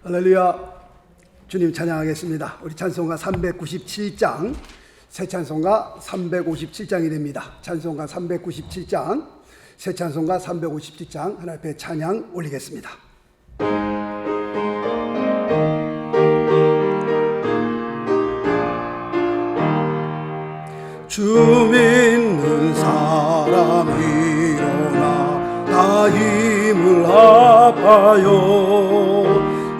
할렐루야. 주님 찬양하겠습니다. 우리 찬송가 397장, 새 찬송가 357장이 됩니다. 찬송가 397장, 새 찬송가 357장 하나님 앞에 찬양 올리겠습니다. 주 믿는 사람 일어나 다 힘을 합하여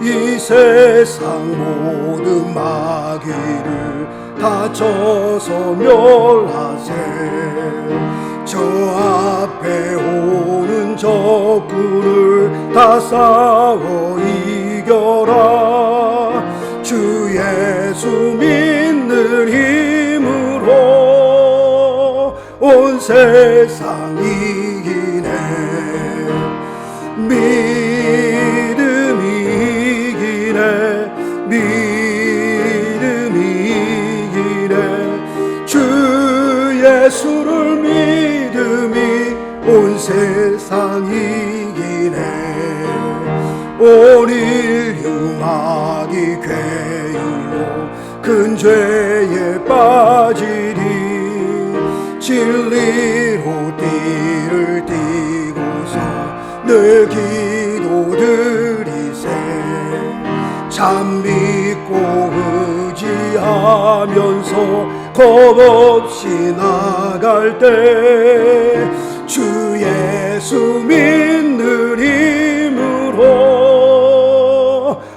이 세상 모든 마귀를 다 쳐서 멸하세. 저 앞에 오는 적군을 다 싸워 이겨라. 주 예수 믿는 힘으로 온 세상 이기네. 믿음이 이기네. 주 예수를 믿음이 온 세상 이기네. 온 인류 마귀 괴유로 큰 죄에 빠지리. 진리로 띠를 띠고서 늘 기도드리세. 참 믿고 의지하면서 겁없이 나갈 때 주 예수 믿는 힘으로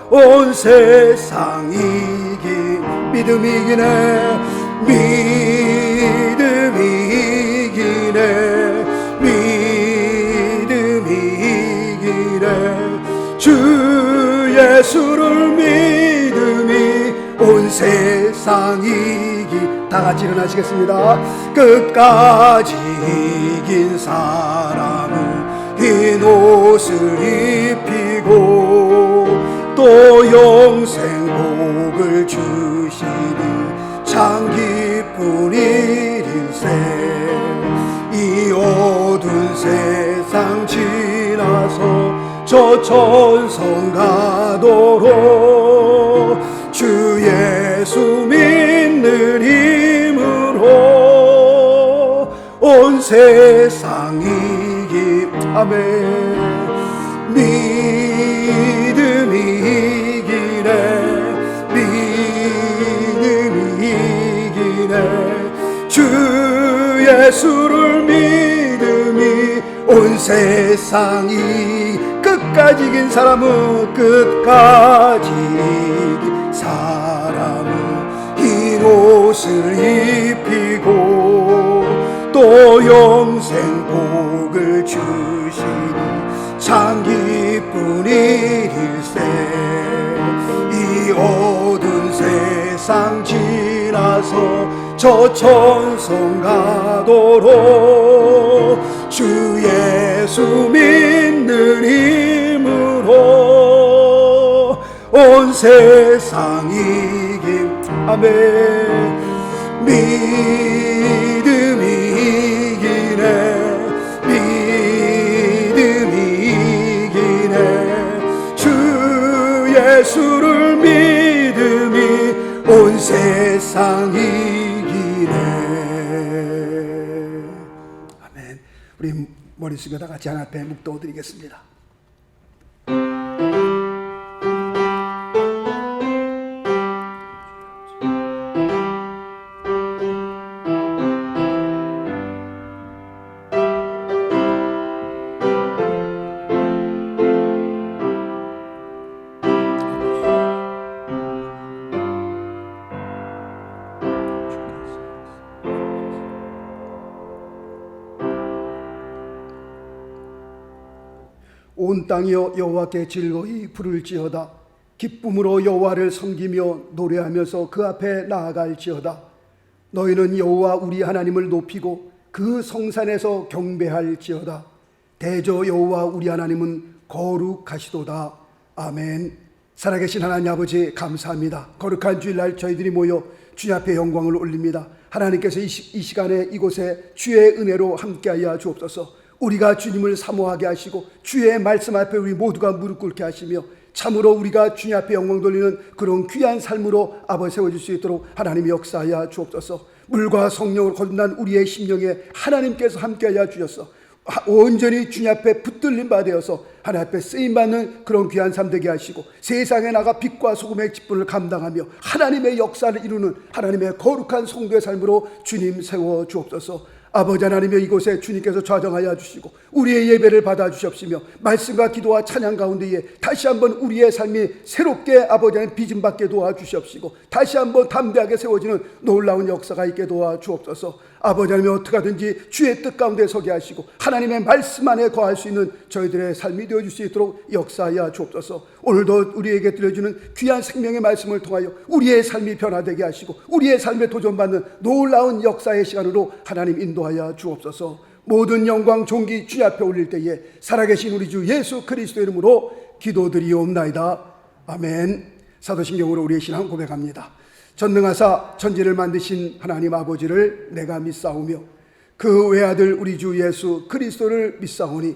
온 세상 믿음이 이기네. 믿음이 이기네. 믿음이 이기네. 주 예수를 믿음이 온 세상 다 같이 일어나시겠습니다. 끝까지 이긴 사람은 흰 옷을 입히고 또 영생 복을 주시니 참 기쁜 일일세. 이 어두운 세상 지나서 저 천성 가도록 주 예수 믿는 힘으로 온 세상 이기. 아멘. 믿음이 이기네. 믿음이 이기네. 주 예수를 믿음이 온 세상이 끝까지 이긴 사람은 끝까지 이긴 사람은 흰 옷을 입히고 또 영생 복을 주시니 참 기쁜 일일세. 이 어두운 세상 지나서 저 천성 가도록 주 예수 믿는 힘으로 온 세상 이김. 아멘. 믿음이 이기네. 믿음이 이기네. 주 예수를 믿음이 온 세상 이기네. 아멘. 우리 머리 숙여 다 같이 하나 앞에 묵도 드리겠습니다. 온 땅이여 여호와께 즐거이 부를지어다. 기쁨으로 여호와를 섬기며 노래하면서 그 앞에 나아갈지어다. 너희는 여호와 우리 하나님을 높이고 그 성산에서 경배할지어다. 대저 여호와 우리 하나님은 거룩하시도다. 아멘. 살아계신 하나님 아버지 감사합니다. 거룩한 주일날 저희들이 모여 주님 앞에 영광을 올립니다. 하나님께서 이 시간에 이곳에 주의 은혜로 함께하여 주옵소서. 우리가 주님을 사모하게 하시고 주의 말씀 앞에 우리 모두가 무릎 꿇게 하시며 참으로 우리가 주님 앞에 영광 돌리는 그런 귀한 삶으로 아버지 세워질 수 있도록 하나님이 역사하여 주옵소서. 물과 성령으로 거듭난 우리의 심령에 하나님께서 함께하여 주셔서 온전히 주님 앞에 붙들린 바 되어서 하나님 앞에 쓰임받는 그런 귀한 삶 되게 하시고, 세상에 나가 빛과 소금의 직분을 감당하며 하나님의 역사를 이루는 하나님의 거룩한 성도의 삶으로 주님 세워 주옵소서. 아버지 하나님여, 이곳에 주님께서 좌정하여 주시고 우리의 예배를 받아 주시옵시며, 말씀과 기도와 찬양 가운데에 다시 한번 우리의 삶이 새롭게 아버지 하나님 빚음받게 도와주시옵시고, 다시 한번 담대하게 세워지는 놀라운 역사가 있게 도와주옵소서. 아버지 하나님, 어떻게 하든지 주의 뜻 가운데 서게 하시고 하나님의 말씀 안에 거할 수 있는 저희들의 삶이 되어줄 수 있도록 역사하여 주옵소서. 오늘도 우리에게 들려주는 귀한 생명의 말씀을 통하여 우리의 삶이 변화되게 하시고 우리의 삶에 도전받는 놀라운 역사의 시간으로 하나님 인도하여 주옵소서. 모든 영광 존귀 주님 앞에 올릴 때에 살아계신 우리 주 예수 그리스도 이름으로 기도드리옵나이다. 아멘. 사도신경으로 우리의 신앙 고백합니다. 전능하사 천지를 만드신 하나님 아버지를 내가 믿사오며 그 외아들 우리 주 예수 그리스도를 믿사오니,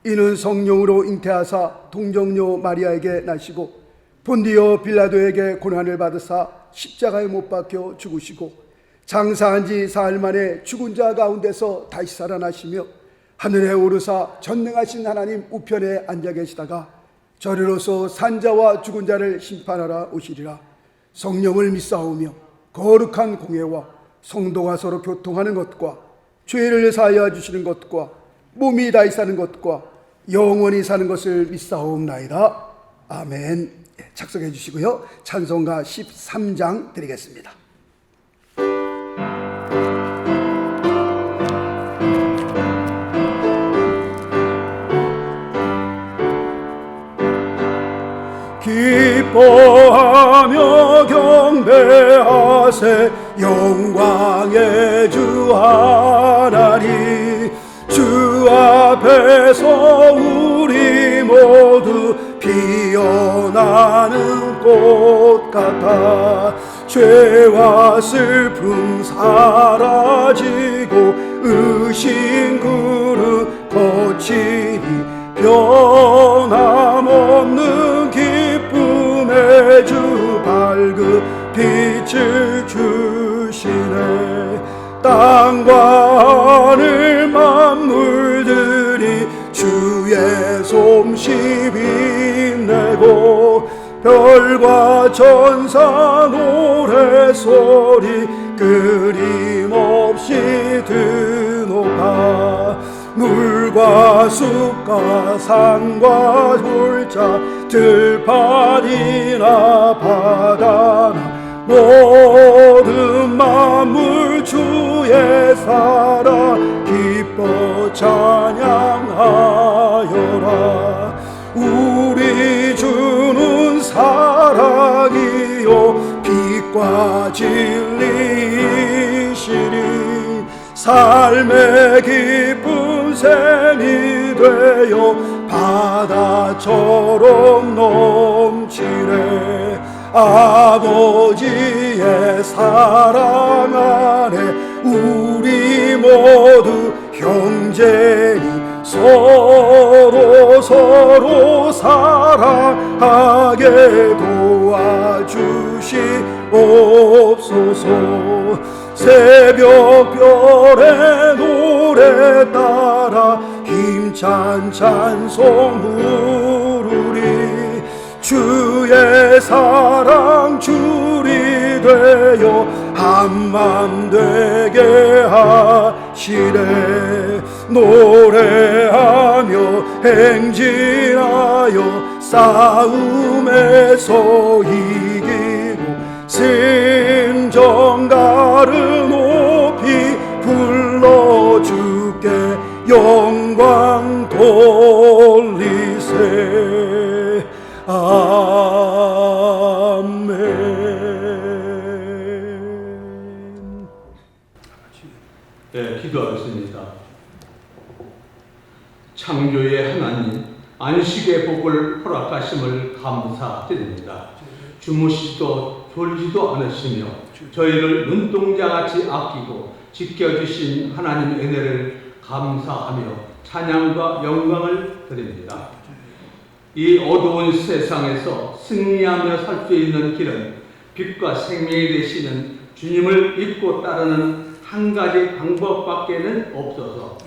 이는 성령으로 잉태하사 동정녀 마리아에게 나시고 본디오 빌라도에게 고난을 받으사 십자가에 못 박혀 죽으시고 장사한 지 사흘 만에 죽은 자 가운데서 다시 살아나시며 하늘에 오르사 전능하신 하나님 우편에 앉아 계시다가 저리로서 산자와 죽은 자를 심판하러 오시리라. 성령을 믿사오며 거룩한 공회와 성도가 서로 교통하는 것과 죄를 사하여 주시는 것과 몸이 다시 사는 것과 영원히 사는 것을 믿사옵나이다. 아멘. 착석해 주시고요. 찬송가 13장 드리겠습니다. 기뻐하며 경배하세 영광의 주 하나님, 주 앞에서 우리 모두 피어나는 꽃 같아 죄와 슬픔 사라지고 의심 구름 거치니 변함없는 기쁨의 주 밝은 빛을 주시네. 땅과 하늘 만물들이 주의 솜씨 빛내고 별과 천사 노래소리 끊임없이 드높아 물과 숲과 산과 돌자 들판이나 바다나 모든 만물 주의 사랑 기뻐 찬양하여라. 우리 주는 사랑이요 빛과 진리시니 삶의 기쁜 샘이 되어 바다처럼 넘치네. 아버지의 사랑 안에 우리 모두 형제니 서로 사랑하게 도와주시옵소서. 새벽별의 노래 따라 힘찬 찬송 부르리. 주의 사랑 줄이 되어 한맘 되게 하시네. 노래하며 행진하여 싸움에서 이기고 승전가를 높이 불러주께 영광 돌리세. 아멘. 네, 기도하겠습니다. 창조의 하나님, 안식의 복을 허락하심을 감사드립니다. 주무시지도 졸지도 않으시며 저희를 눈동자같이 아끼고 지켜주신 하나님의 은혜를 감사하며 찬양과 영광을 드립니다. 이 어두운 세상에서 승리하며 살 수 있는 길은 빛과 생명이 되시는 주님을 믿고 따르는 한 가지 방법밖에는 없어서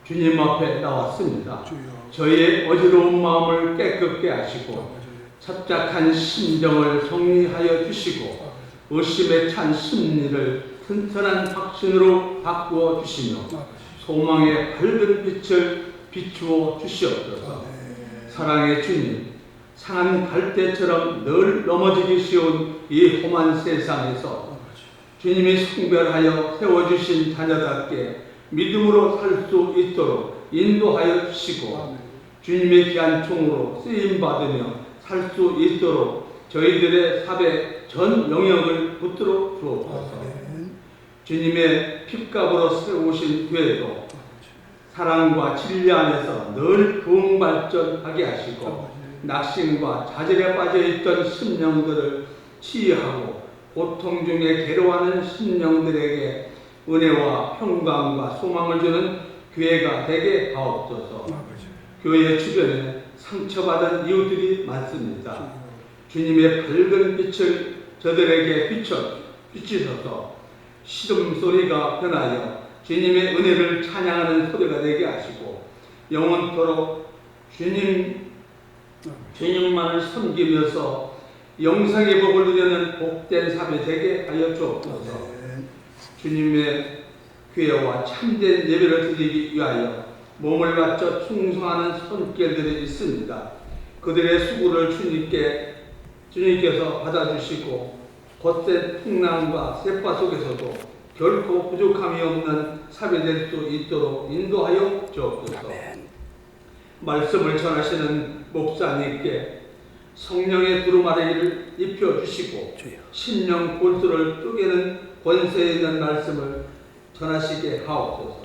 주님 앞에 나왔습니다. 저희의 어지러운 마음을 깨끗게 하시고 착잡한 심정을 정리하여 주시고 의심에 찬 심리를 튼튼한 확신으로 바꾸어 주시며 소망의 밝은 빛을 비추어 주시옵소서. 사랑의 주님, 상한 갈대처럼 늘 넘어지기 쉬운 이 험한 세상에서 주님이 성별하여 세워주신 자녀답게 믿음으로 살 수 있도록 인도하여 주시고 주님의 귀한 종으로 쓰임받으며 살 수 있도록 저희들의 삽의 전 영역을 붙들어 주옵소서. 주님의 핏값으로 세우신 교회도 사랑과 진리 안에서 늘 부흥발전하게 하시고 낙심과 좌절에 빠져있던 심령들을 치유하고 고통 중에 괴로워하는 심령들에게 은혜와 평강과 소망을 주는 교회가 되게 하옵소서. 교회 주변에 상처받은 이웃들이 많습니다. 주님의 밝은 빛을 저들에게 비추셔서 시름소리가 변하여 주님의 은혜를 찬양하는 소리가 되게 하시고 영원토록 주님만을 섬기면서 영생의 복을 누리는 복된 삶이 되게 하여 주옵소서. 주님의 교회와 참된 예배를 드리기 위하여 몸을 바쳐 충성하는 손길들이 있습니다. 그들의 수고를 주님께서 받아주시고 겉된 풍랑과 셋바 속에서도 결코 부족함이 없는 삶이 될 수 있도록 인도하여 주옵소서. 말씀을 전하시는 목사님께 성령의 두루마리를 입혀주시고 심령 골수를 쪼개는 권세 있는 말씀을 전하시게 하옵소서.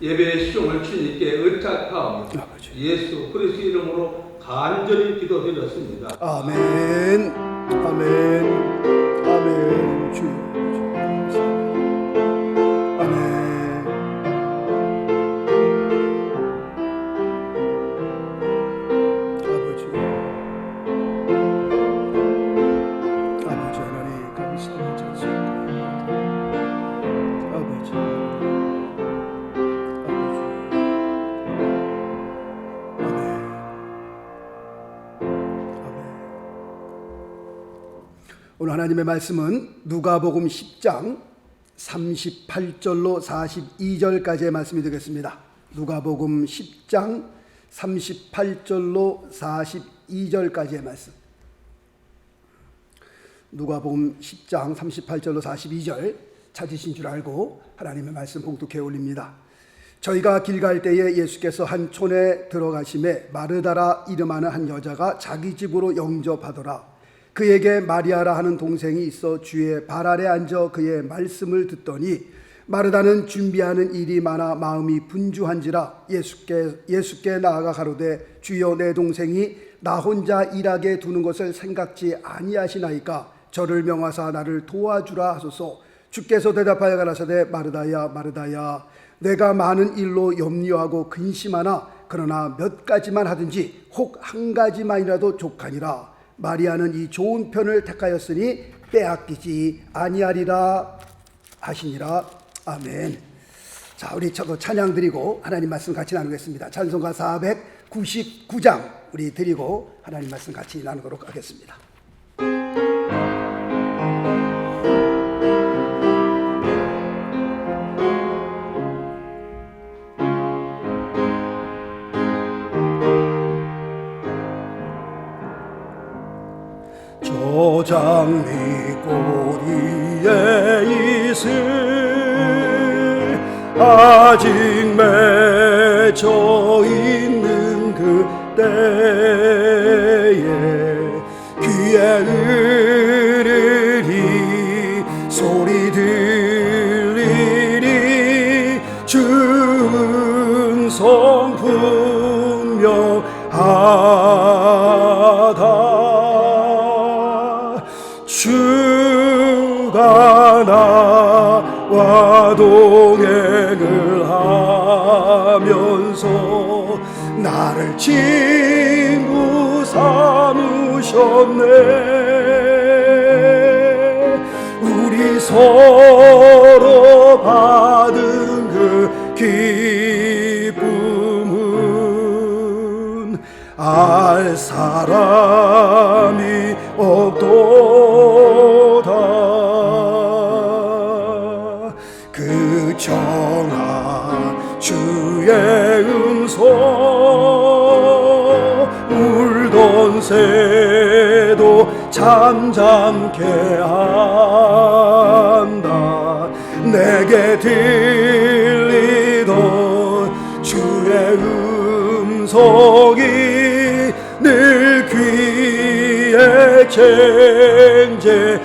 예배의 수종을 주님께 의탁하오며 예수 그리스도 이름으로 간절히 기도드렸습니다. 아멘. 아멘. 아멘. 주여. 아멘. 아버지 하나님 감사합니다. 아버지. 오늘 하나님의 말씀은 누가복음 10장 38절로 42절까지의 말씀이 되겠습니다. 누가복음 10장 38절로 42절까지의 말씀. 누가복음 10장 38절로 42절 찾으신 줄 알고 하나님의 말씀 봉독해 올립니다. 저희가 길 갈 때에 예수께서 한 촌에 들어가심에 마르다라 이름하는 한 여자가 자기 집으로 영접하더라. 그에게 마리아라 하는 동생이 있어 주의 발 아래 앉아 그의 말씀을 듣더니 마르다는 준비하는 일이 많아 마음이 분주한지라 예수께 나아가 가로되 주여 내 동생이 나 혼자 일하게 두는 것을 생각지 아니하시나이까 저를 명하사 나를 도와주라 하소서. 주께서 대답하여 가라사대 마르다야 마르다야 내가 많은 일로 염려하고 근심하나 그러나 몇 가지만 하든지 혹 한 가지만이라도 족하니라. 마리아는 이 좋은 편을 택하였으니 빼앗기지 아니하리라 하시니라. 아멘. 자, 우리 저도 찬양 드리고 하나님 말씀 같이 나누겠습니다. 찬송가 499장 우리 드리고 하나님 말씀 같이 나누도록 하겠습니다. 저 장미 꼬리에 이슬 아직 맺혀 있는 그때에 귀에 으르리 소리 들리리 주는 성 분명하다. 주가 나와 동행을 하면서 나를 삼으셨네. 우리 서로 받은 그 기쁨은 알 사람이 없도다. 그 정한 주의 음성 울던 새도 잠잠케 한다. 내게 들리던 주의 음성이 늘 귀에 쟁쟁하다.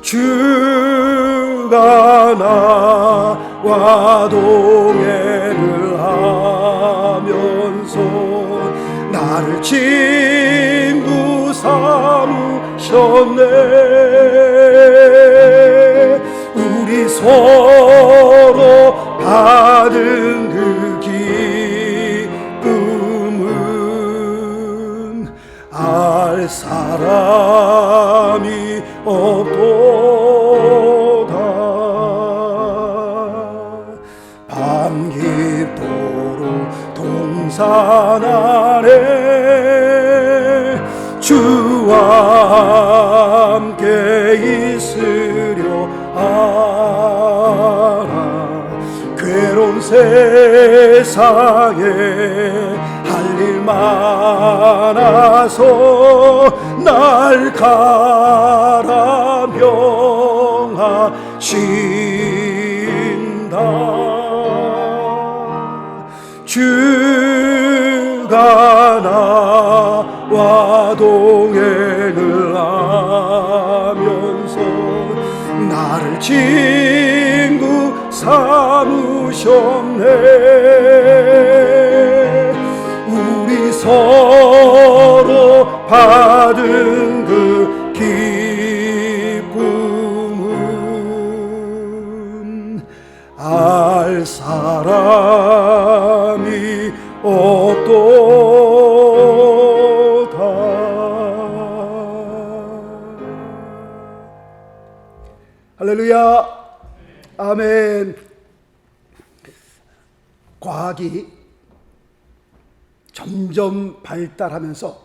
주가 나와 동행을 하면서 나를 친구 삼으셨네. 우리 서로 받은 그 기쁨은 알 사람이 없도다. 밤깊도록 동산 아래 주와 함께 있으려 하나. 괴로운 세상에 할 일 많아서 날 가라 명하신다. 주가 나와 동행을 하면서 나를 친구 삼으셨네. 우리 서로 받은 그 기쁨은 알 사람이 없도다. 할렐루야. 아멘. 과학이 점점 발달하면서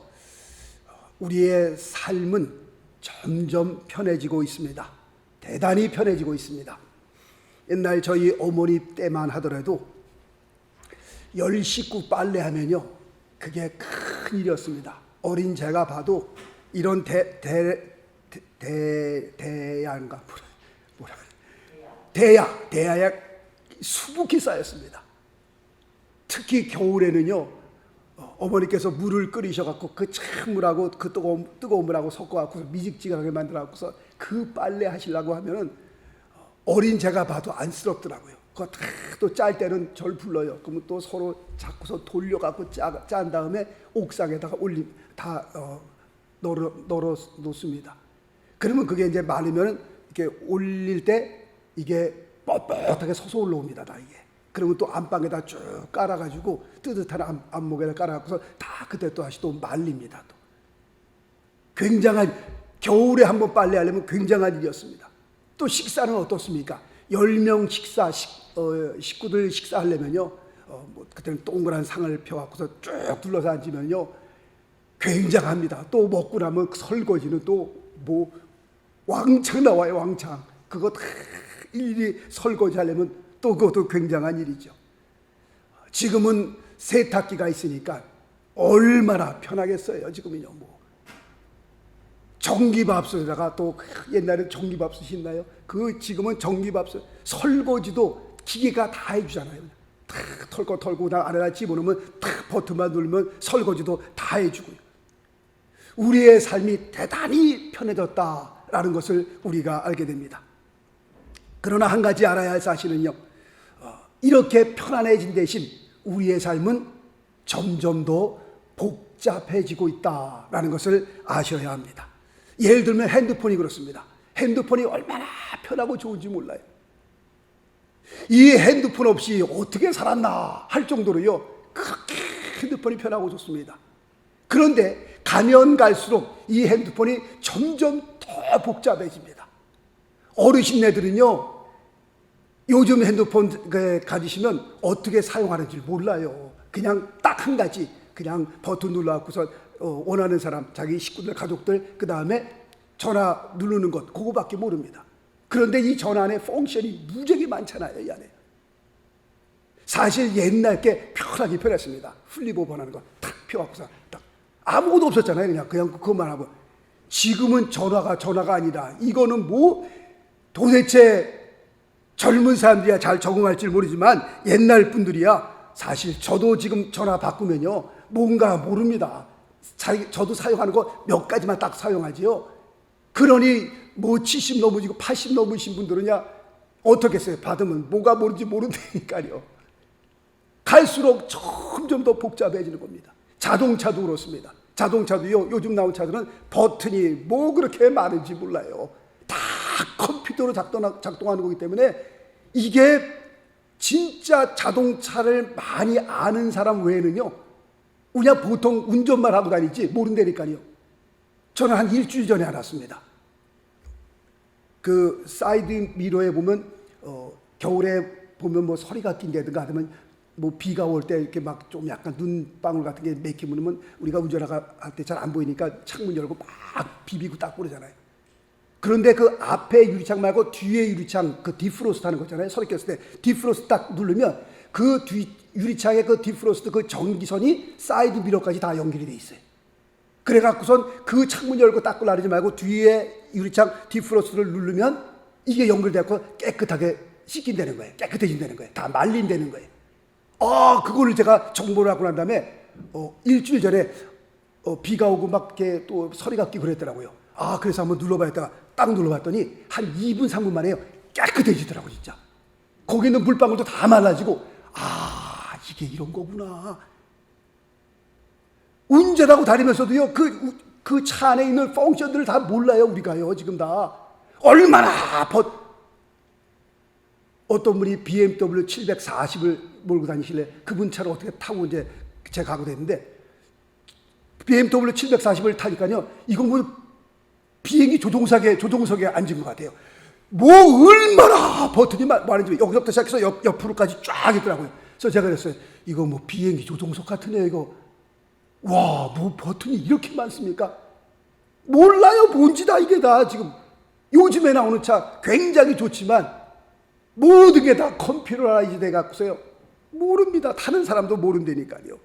우리의 삶은 점점 편해지고 있습니다. 대단히 편해지고 있습니다. 옛날 저희 어머니 때만 하더라도 10식구 빨래하면요, 그게 큰 일이었습니다. 어린 제가 봐도 이런 대야에 수북히 쌓였습니다. 특히 겨울에는요, 어머니께서 물을 끓이셔갖고 그 찬물하고 그 뜨거운 물하고 섞어갖고 미직지근하게 만들어갖고서 그 빨래 하시려고 하면은 어린 제가 봐도 안쓰럽더라고요. 그거 다 또 짤 때는 절 불러요. 그러면 또 서로 자꾸서 돌려갖고 짠 다음에 옥상에다가 널어 놓습니다. 그러면 그게 이제 많으면은 이렇게 올릴 때 이게 뻣뻣하게 솟아 올라옵니다. 다 이게. 그러면 또 안방에다 쭉 깔아가지고 뜨뜻한 안목에다 깔아갖고서 다 그때 또 다시 또 말립니다. 또 굉장한, 겨울에 한번 빨래하려면 굉장한 일이었습니다. 또 식사는 어떻습니까? 10명 식구들 식사하려면요, 그때는 동그란 상을 펴갖고서 쭉 둘러서 앉으면요, 굉장합니다. 또 먹고 나면 설거지는 또 뭐 왕창 나와요. 왕창. 그거 다 일일이 설거지 하려면 또 그것도 굉장한 일이죠. 지금은 세탁기가 있으니까 얼마나 편하겠어요. 지금은요. 뭐 전기밥솥에다가 또 옛날에 전기밥솥 있나요? 그 지금은 전기밥솥, 설거지도 기계가 다 해주잖아요. 탁 털고 안에다 집어넣으면 탁 버튼만 누르면 설거지도 다 해주고요. 우리의 삶이 대단히 편해졌다라는 것을 우리가 알게 됩니다. 그러나 한 가지 알아야 할 사실은요, 이렇게 편안해진 대신 우리의 삶은 점점 더 복잡해지고 있다라는 것을 아셔야 합니다. 예를 들면 핸드폰이 그렇습니다. 핸드폰이 얼마나 편하고 좋은지 몰라요. 이 핸드폰 없이 어떻게 살았나 할 정도로요, 그렇게 핸드폰이 편하고 좋습니다. 그런데 가면 갈수록 이 핸드폰이 점점 더 복잡해집니다. 어르신네들은요, 요즘 핸드폰 가지시면 어떻게 사용하는지 몰라요. 그냥 딱 한 가지, 그냥 버튼 눌러갖고서 원하는 사람, 자기 식구들, 가족들, 그 다음에 전화 누르는 것, 그거밖에 모릅니다. 그런데 이 전화 안에 펑션이 무지하게 많잖아요, 이 안에. 사실 옛날 게 편하게 편했습니다. 플립오버라는 거 탁 펴갖고서 딱 아무것도 없었잖아요. 그냥 그것만 하고. 지금은 전화가 아니라 이거는 뭐 도대체 젊은 사람들이야 잘 적응할지 모르지만 옛날 분들이야 사실 저도 지금 전화 바꾸면요 뭔가 모릅니다. 저도 사용하는 거 몇 가지만 딱 사용하지요. 그러니 뭐 70 넘으시고 80 넘으신 분들은야 어떻겠어요? 받으면 뭐가 뭔지 모른다니까요. 갈수록 점점 더 복잡해지는 겁니다. 자동차도 그렇습니다. 자동차도요, 요즘 나온 차들은 버튼이 뭐 그렇게 많은지 몰라요. 다 컴퓨터로 작동하는 거기 때문에 이게 진짜 자동차를 많이 아는 사람 외에는요, 그냥 보통 운전만 하고 다니지 모른다니까요. 저는 한 일주일 전에 알았습니다. 그 사이드 미러에 보면 겨울에 보면 뭐 서리가 낀다든가 하면 뭐 비가 올 때 이렇게 막 좀 약간 눈방울 같은 게 맥히면 우리가 운전할 때 잘 안 보이니까 창문 열고 막 비비고 닦고 그러잖아요. 그런데 그 앞에 유리창 말고 뒤에 유리창, 그 디프로스트 하는 거 있잖아요. 서리 꼈을 때 디프로스트 딱 누르면 그 뒤 유리창의 그 디프로스트 그 전기선이 사이드 미러까지 다 연결이 돼 있어요. 그래갖고선 그 창문 열고 닦고 나르지 말고 뒤에 유리창 디프로스트를 누르면 이게 연결돼갖고 깨끗하게 씻긴다는 거예요. 깨끗해진다는 거예요. 다 말린다는 거예요. 그거를 제가 정보를 하고 난 다음에 일주일 전에 비가 오고 막 이렇게 또 서리가 끼고 그랬더라고요. 그래서 한번 눌러봐야겠다가 딱 눌러봤더니 한 2분 3분 만에 깨끗해지더라고요. 진짜 거기 있는 물방울도 다 말라지고 이게 이런 거구나. 운전하고 다니면서도요 그 차 안에 있는 펑션들을 다 몰라요. 우리가요 지금 다 얼마나 어떤 분이 BMW 740을 몰고 다니실래 그분 차를 어떻게 타고 이제 제가 가고 됐는데 BMW 740을 타니까요 이거 뭐 비행기 조종석에 앉은 것 같아요. 뭐 얼마나 버튼이 많은지 여기서부터 시작해서 옆으로까지 쫙 있더라고요. 그래서 제가 그랬어요. 이거 뭐 비행기 조종석 같으네요. 이거 와, 뭐 버튼이 이렇게 많습니까? 몰라요. 뭔지 다 이게 다 지금 요즘에 나오는 차 굉장히 좋지만 모든 게 다 컴퓨터라이즈 돼갖고서요 모릅니다. 타는 사람도 모른다니까요.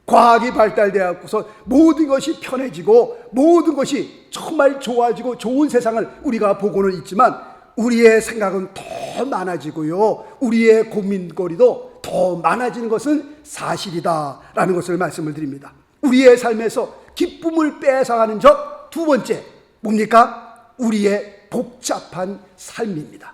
과학이 발달돼 갖고서 모든 것이 편해지고 모든 것이 정말 좋아지고 좋은 세상을 우리가 보고는 있지만 우리의 생각은 더 많아지고요 우리의 고민거리도 더 많아지는 것은 사실이다라는 것을 말씀을 드립니다. 우리의 삶에서 기쁨을 뺏어가는 적 두 번째 뭡니까? 우리의 복잡한 삶입니다.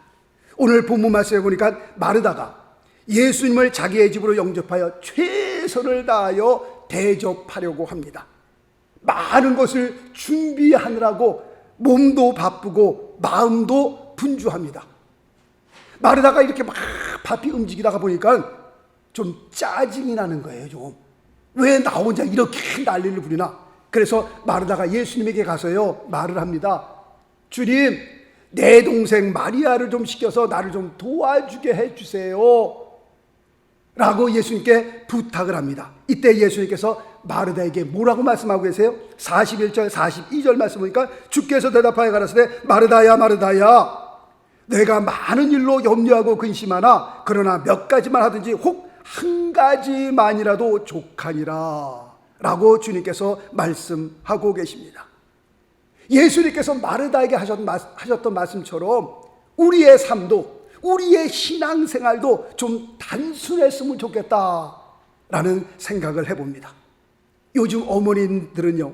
오늘 본문 말씀에 보니까 마르다가 예수님을 자기의 집으로 영접하여 최선을 다하여 대접하려고 합니다. 많은 것을 준비하느라고 몸도 바쁘고 마음도 분주합니다. 마르다가 이렇게 막 바삐 움직이다가 보니까 좀 짜증이 나는 거예요. 좀 왜 나 혼자 이렇게 난리를 부리나. 그래서 마르다가 예수님에게 가서요 말을 합니다. 주님, 내 동생 마리아를 좀 시켜서 나를 좀 도와주게 해주세요 라고 예수님께 부탁을 합니다. 이때 예수님께서 마르다에게 뭐라고 말씀하고 계세요? 41절 42절 말씀 보니까 주께서 대답하여 가라사대 마르다야 마르다야 내가 많은 일로 염려하고 근심하나 그러나 몇 가지만 하든지 혹 한 가지만이라도 족하니라 라고 주님께서 말씀하고 계십니다. 예수님께서 마르다에게 하셨던 말씀처럼 우리의 삶도 우리의 신앙생활도 좀 단순했으면 좋겠다라는 생각을 해봅니다. 요즘 어머님들은요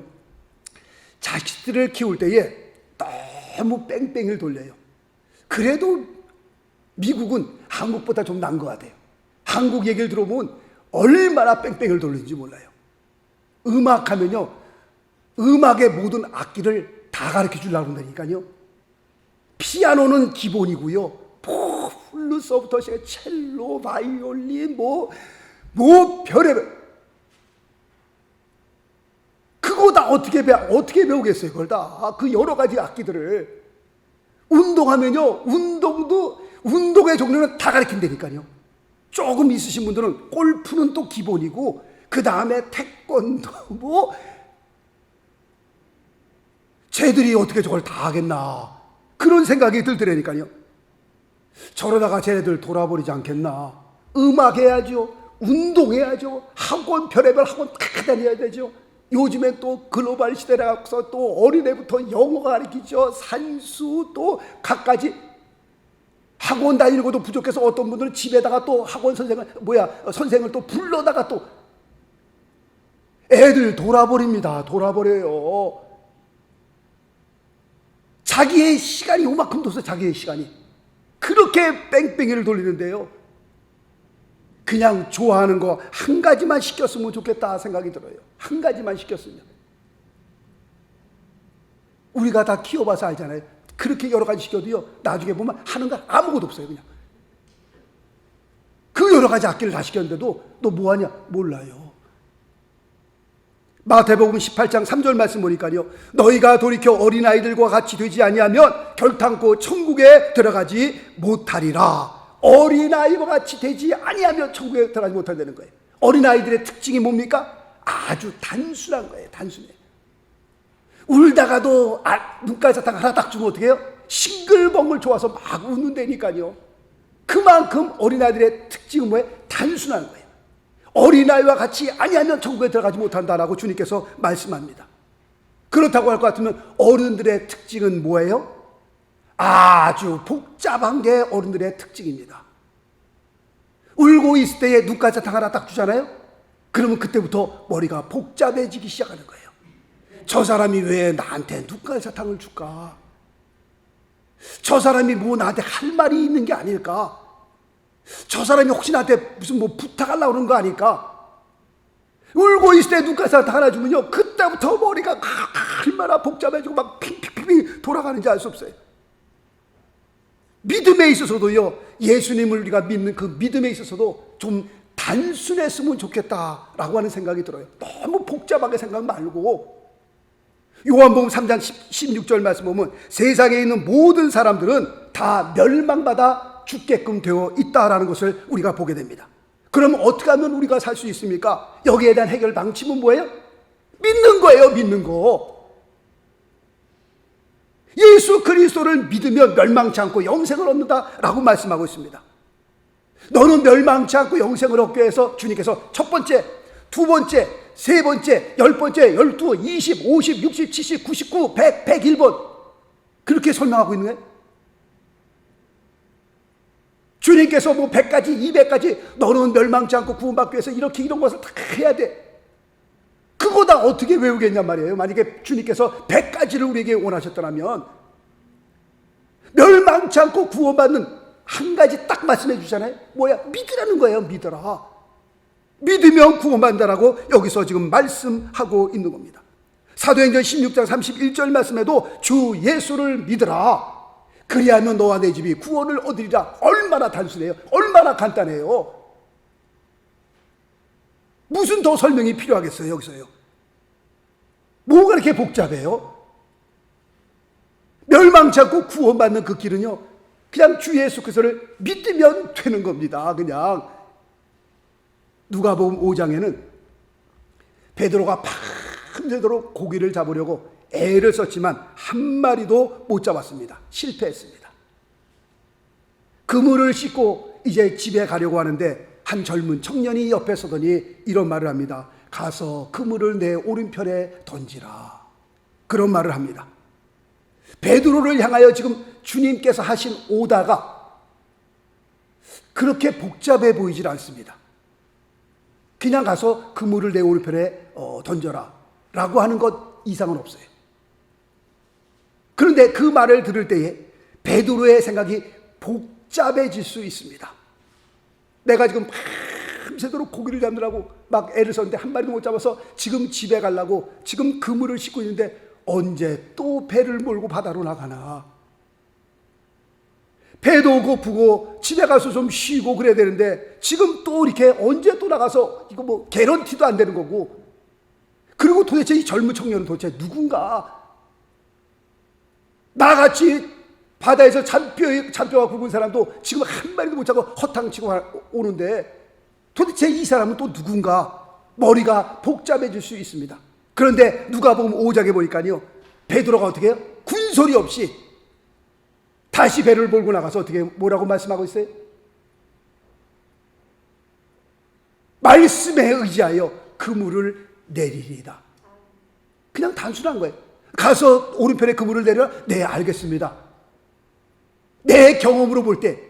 자식들을 키울 때에 너무 뺑뺑이를 돌려요. 그래도 미국은 한국보다 좀 나은 것 같아요. 한국 얘기를 들어보면 얼마나 뺑뺑이를 돌리는지 몰라요. 음악하면요 음악의 모든 악기를 다 가르쳐 주려고 한다니까요. 피아노는 기본이고요 플루스부터 첼로, 바이올린 뭐 별의별 어떻게 배우겠어요? 그걸 다. 그 여러 가지 악기들을. 운동하면요, 운동의 종류는 다 가르친다니까요. 조금 있으신 분들은 골프는 또 기본이고, 그 다음에 태권도, 쟤들이 어떻게 저걸 다 하겠나. 그런 생각이 들더라니까요. 저러다가 쟤네들 돌아버리지 않겠나. 음악 해야죠. 운동해야죠. 학원, 별의별 학원 다 다녀야 되죠. 요즘엔 또 글로벌 시대라서 또 어린애부터 영어 가르치죠. 산수 또 갖가지. 학원 다니는 것도 부족해서 어떤 분들은 집에다가 또 학원 선생을 또 불러다가 또 애들 돌아버립니다. 돌아버려요. 자기의 시간이 요만큼 둬서 자기의 시간이 그렇게 뺑뺑이를 돌리는데요. 그냥 좋아하는 거 한 가지만 시켰으면 좋겠다 생각이 들어요. 한 가지만 시켰으면. 우리가 다 키워봐서 알잖아요. 그렇게 여러 가지 시켜도요, 나중에 보면 하는 거 아무것도 없어요. 그냥 그 여러 가지 악기를 다 시켰는데도 너 뭐하냐? 몰라요. 마태복음 18장 3절 말씀 보니까요, 너희가 돌이켜 어린아이들과 같이 되지 아니하면 결탄코 천국에 들어가지 못하리라. 어린아이와 같이 되지 아니하면 천국에 들어가지 못한다는 거예요. 어린아이들의 특징이 뭡니까? 아주 단순한 거예요. 단순해. 울다가도 눈가에 사탕 하나 딱 주면 어떻게 해요? 싱글벙글 좋아서 막 웃는다니까요. 그만큼 어린아이들의 특징은 뭐예요? 단순한 거예요. 어린아이와 같이 아니하면 천국에 들어가지 못한다라고 주님께서 말씀합니다. 그렇다고 할 것 같으면 어른들의 특징은 뭐예요? 아주 복잡한 게 어른들의 특징입니다. 울고 있을 때에 눈가에 사탕 하나 딱 주잖아요. 그러면 그때부터 머리가 복잡해지기 시작하는 거예요. 저 사람이 왜 나한테 눈가에 사탕을 줄까? 저 사람이 뭐 나한테 할 말이 있는 게 아닐까? 저 사람이 혹시 나한테 무슨 부탁하려고 그러는 거 아닐까? 울고 있을 때 눈가에 사탕 하나 주면요, 그때부터 머리가 얼마나 복잡해지고 막 핑핑핑 돌아가는지 알 수 없어요. 믿음에 있어서도요, 예수님을 우리가 믿는 그 믿음에 있어서도 좀 단순했으면 좋겠다라고 하는 생각이 들어요. 너무 복잡하게 생각 말고. 요한복음 3장 16절 말씀 보면 세상에 있는 모든 사람들은 다 멸망받아 죽게끔 되어 있다라는 것을 우리가 보게 됩니다. 그럼 어떻게 하면 우리가 살 수 있습니까? 여기에 대한 해결 방침은 뭐예요? 믿는 거예요. 믿는 거. 예수 그리스도를 믿으면 멸망치 않고 영생을 얻는다라고 말씀하고 있습니다. 너는 멸망치 않고 영생을 얻게 해서 주님께서 첫 번째, 두 번째, 세 번째, 10번째, 12, 20, 50, 60, 70, 99, 100, 101번 그렇게 설명하고 있는 거예요. 주님께서 100가지, 200가지 너는 멸망치 않고 구원받기 위해서 이렇게 이런 것을 다 해야 돼. 그거 다 어떻게 외우겠냔 말이에요. 만약에 주님께서 100가지를 우리에게 원하셨더라면 멸망치 않고 구원받는 한 가지 딱 말씀해 주잖아요. 뭐야? 믿으라는 거예요. 믿어라. 믿으면 구원받는다라고 여기서 지금 말씀하고 있는 겁니다. 사도행전 16장 31절 말씀에도 주 예수를 믿으라. 그리하면 너와 내 집이 구원을 얻으리라. 얼마나 단순해요. 얼마나 간단해요. 무슨 더 설명이 필요하겠어요. 여기서요. 뭐가 이렇게 복잡해요? 멸망치 않고 구원받는 그 길은요, 그냥 주 예수 그리스도를 믿으면 되는 겁니다. 그냥 누가복음 5장에는 베드로가 밤새도록 고기를 잡으려고 애를 썼지만 한 마리도 못 잡았습니다. 실패했습니다. 그물을 씻고 이제 집에 가려고 하는데 한 젊은 청년이 옆에 서더니 이런 말을 합니다. 가서 그물을 내 오른편에 던지라. 그런 말을 합니다. 베드로를 향하여 지금 주님께서 하신 오다가 그렇게 복잡해 보이질 않습니다. 그냥 가서 그물을 내 오른편에 던져라 라고 하는 것 이상은 없어요. 그런데 그 말을 들을 때에 베드로의 생각이 복잡해질 수 있습니다. 내가 지금 밤새도록 고기를 잡느라고 막 애를 썼는데 한 마리도 못 잡아서 지금 집에 가려고 지금 그물을 싣고 있는데 언제 또 배를 몰고 바다로 나가나. 배도 고프고 집에 가서 좀 쉬고 그래야 되는데 지금 또 이렇게 언제 또 나가서 이거 개런티도 안 되는 거고 그리고 도대체 이 젊은 청년은 도대체 누군가? 나같이 바다에서 잔뼈가 굵은 사람도 지금 한 마리도 못 잡고 허탕치고 오는데 도대체 이 사람은 또 누군가? 머리가 복잡해질 수 있습니다. 그런데 누가복음 5장에 보니까요, 베드로가 어떻게 해요? 군소리 없이 다시 배를 몰고 나가서 어떻게 뭐라고 말씀하고 있어요? 말씀에 의지하여 그물을 내리리이다. 그냥 단순한 거예요. 가서 오른편에 그물을 내려, 네, 알겠습니다. 내 경험으로 볼 때,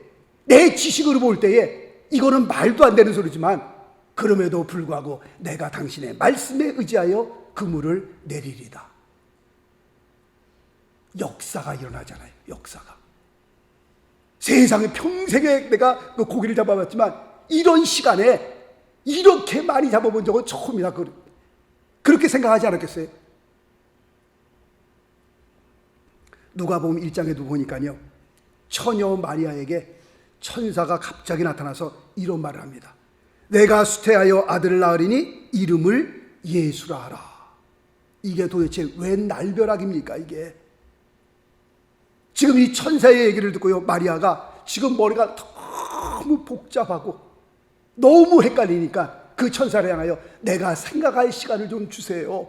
내 지식으로 볼 때에 이거는 말도 안 되는 소리지만 그럼에도 불구하고 내가 당신의 말씀에 의지하여 그물을 내리리다. 역사가 일어나잖아요. 역사가. 세상에 평생에 내가 그 고기를 잡아봤지만 이런 시간에 이렇게 많이 잡아본 적은 처음이다. 그렇게 생각하지 않았겠어요? 누가복음 1장에도 보니까요, 처녀 마리아에게 천사가 갑자기 나타나서 이런 말을 합니다. 내가 수태하여 아들을 낳으리니 이름을 예수라 하라. 이게 도대체 웬 날벼락입니까? 이게 지금 이 천사의 얘기를 듣고요, 마리아가 지금 머리가 너무 복잡하고 너무 헷갈리니까 그 천사를 향하여 내가 생각할 시간을 좀 주세요.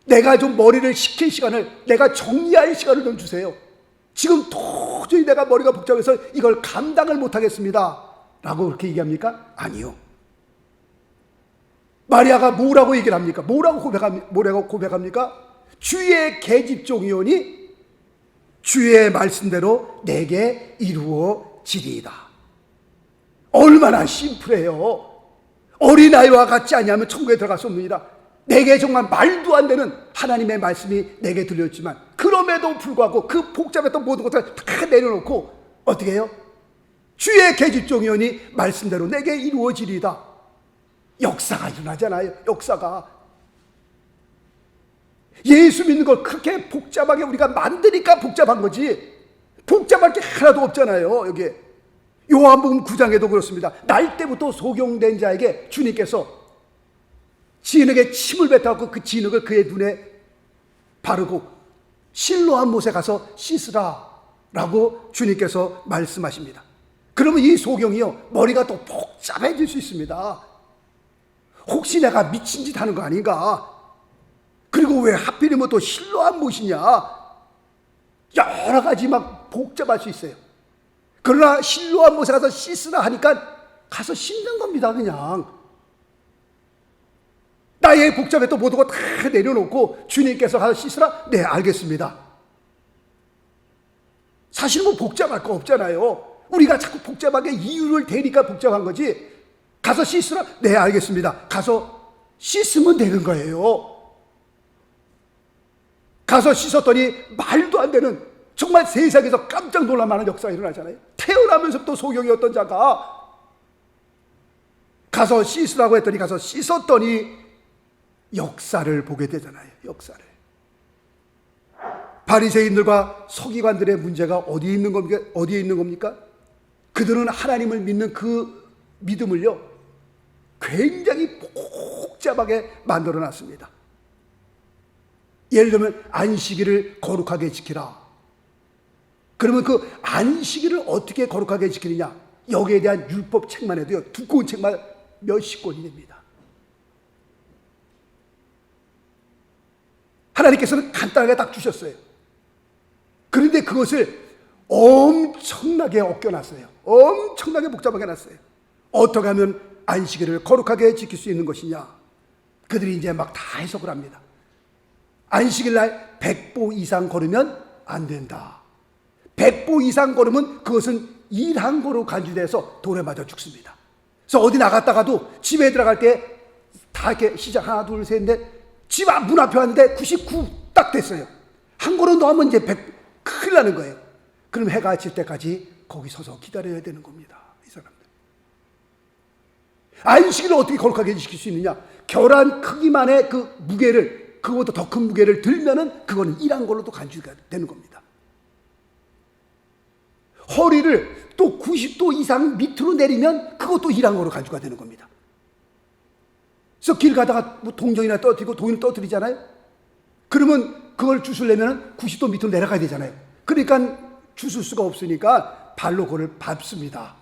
내가 좀 머리를 식힐 시간을, 내가 정리할 시간을 좀 주세요. 지금 도저히 내가 머리가 복잡해서 이걸 감당을 못하겠습니다 라고 그렇게 얘기합니까? 아니요. 마리아가 뭐라고 얘기를 합니까? 뭐라고 고백합니까? 주의 계집종이오니 주의 말씀대로 내게 이루어지리이다. 얼마나 심플해요. 어린아이와 같지 않냐면 천국에 들어갈 수 없느니라. 내게 정말 말도 안 되는 하나님의 말씀이 내게 들렸지만 그럼에도 불구하고 그 복잡했던 모든 것을 다 내려놓고 어떻게 해요? 주의 계집종이오니 말씀대로 내게 이루어지리이다. 역사가 일어나잖아요. 역사가. 예수 믿는 걸 그렇게 복잡하게 우리가 만드니까 복잡한 거지, 복잡할 게 하나도 없잖아요. 여기 요한복음 9장에도 그렇습니다. 날 때부터 소경된 자에게 주님께서 진흙에 침을 뱉어갖고 그 진흙을 그의 눈에 바르고 실로암 못에 가서 씻으라 라고 주님께서 말씀하십니다. 그러면 이 소경이요, 머리가 또 복잡해질 수 있습니다. 혹시 내가 미친 짓 하는 거 아닌가? 그리고 왜 하필이면 또 실로암 못이냐? 여러 가지 막 복잡할 수 있어요. 그러나 실로암 못에 가서 씻으라 하니까 가서 씻는 겁니다. 그냥 나의 복잡했던 모든 거 다 내려놓고 주님께서 가서 씻으라? 네, 알겠습니다. 사실 뭐 복잡할 거 없잖아요. 우리가 자꾸 복잡하게 이유를 대니까 복잡한 거지. 가서 씻으라? 네, 알겠습니다. 가서 씻으면 되는 거예요. 가서 씻었더니 말도 안 되는, 정말 세상에서 깜짝 놀랄 만한 역사가 일어나잖아요. 태어나면서부터 소경이었던 자가 가서 씻으라고 했더니 가서 씻었더니 역사를 보게 되잖아요. 역사를. 바리새인들과 서기관들의 문제가 어디에 있는 겁니까? 그들은 하나님을 믿는 그 믿음을요, 굉장히 복잡하게 만들어 놨습니다. 예를 들면 안식일을 거룩하게 지키라. 그러면 그 안식일을 어떻게 거룩하게 지키느냐, 여기에 대한 율법 책만 해도요, 두꺼운 책만 몇십 권이 됩니다. 하나님께서는 간단하게 딱 주셨어요. 그런데 그것을 엄청나게 엉겨놨어요. 엄청나게 복잡하게 놨어요. 어떻게 하면 안식일을 거룩하게 지킬 수 있는 것이냐, 그들이 이제 막 다 해석을 합니다. 안식일날 100보 이상 걸으면 안 된다. 100보 이상 걸으면 그것은 일한 거로 간주돼서 돌에 맞아 죽습니다. 그래서 어디 나갔다가도 집에 들어갈 때 다 이렇게 시작, 하나 둘 셋 넷, 집 문 앞에 왔는데 99 딱 됐어요. 한 걸음 더 하면 이제 100, 큰일 나는 거예요. 그럼 해가 질 때까지 거기 서서 기다려야 되는 겁니다. 이 사람들. 안식일을 어떻게 거룩하게 지킬 수 있느냐? 결한 크기만의 그 무게를, 그것보다 더 큰 무게를 들면은 그거는 일한 걸로도 간주가 되는 겁니다. 허리를 또 90도 이상 밑으로 내리면 그것도 일한 거로 간주가 되는 겁니다. 그래서 길 가다가 뭐 동전이나 떨어뜨리고 돈을 떨어뜨리잖아요. 그러면 그걸 주술려면 90도 밑으로 내려가야 되잖아요. 그러니까 주술 수가 없으니까 발로 그걸 밟습니다.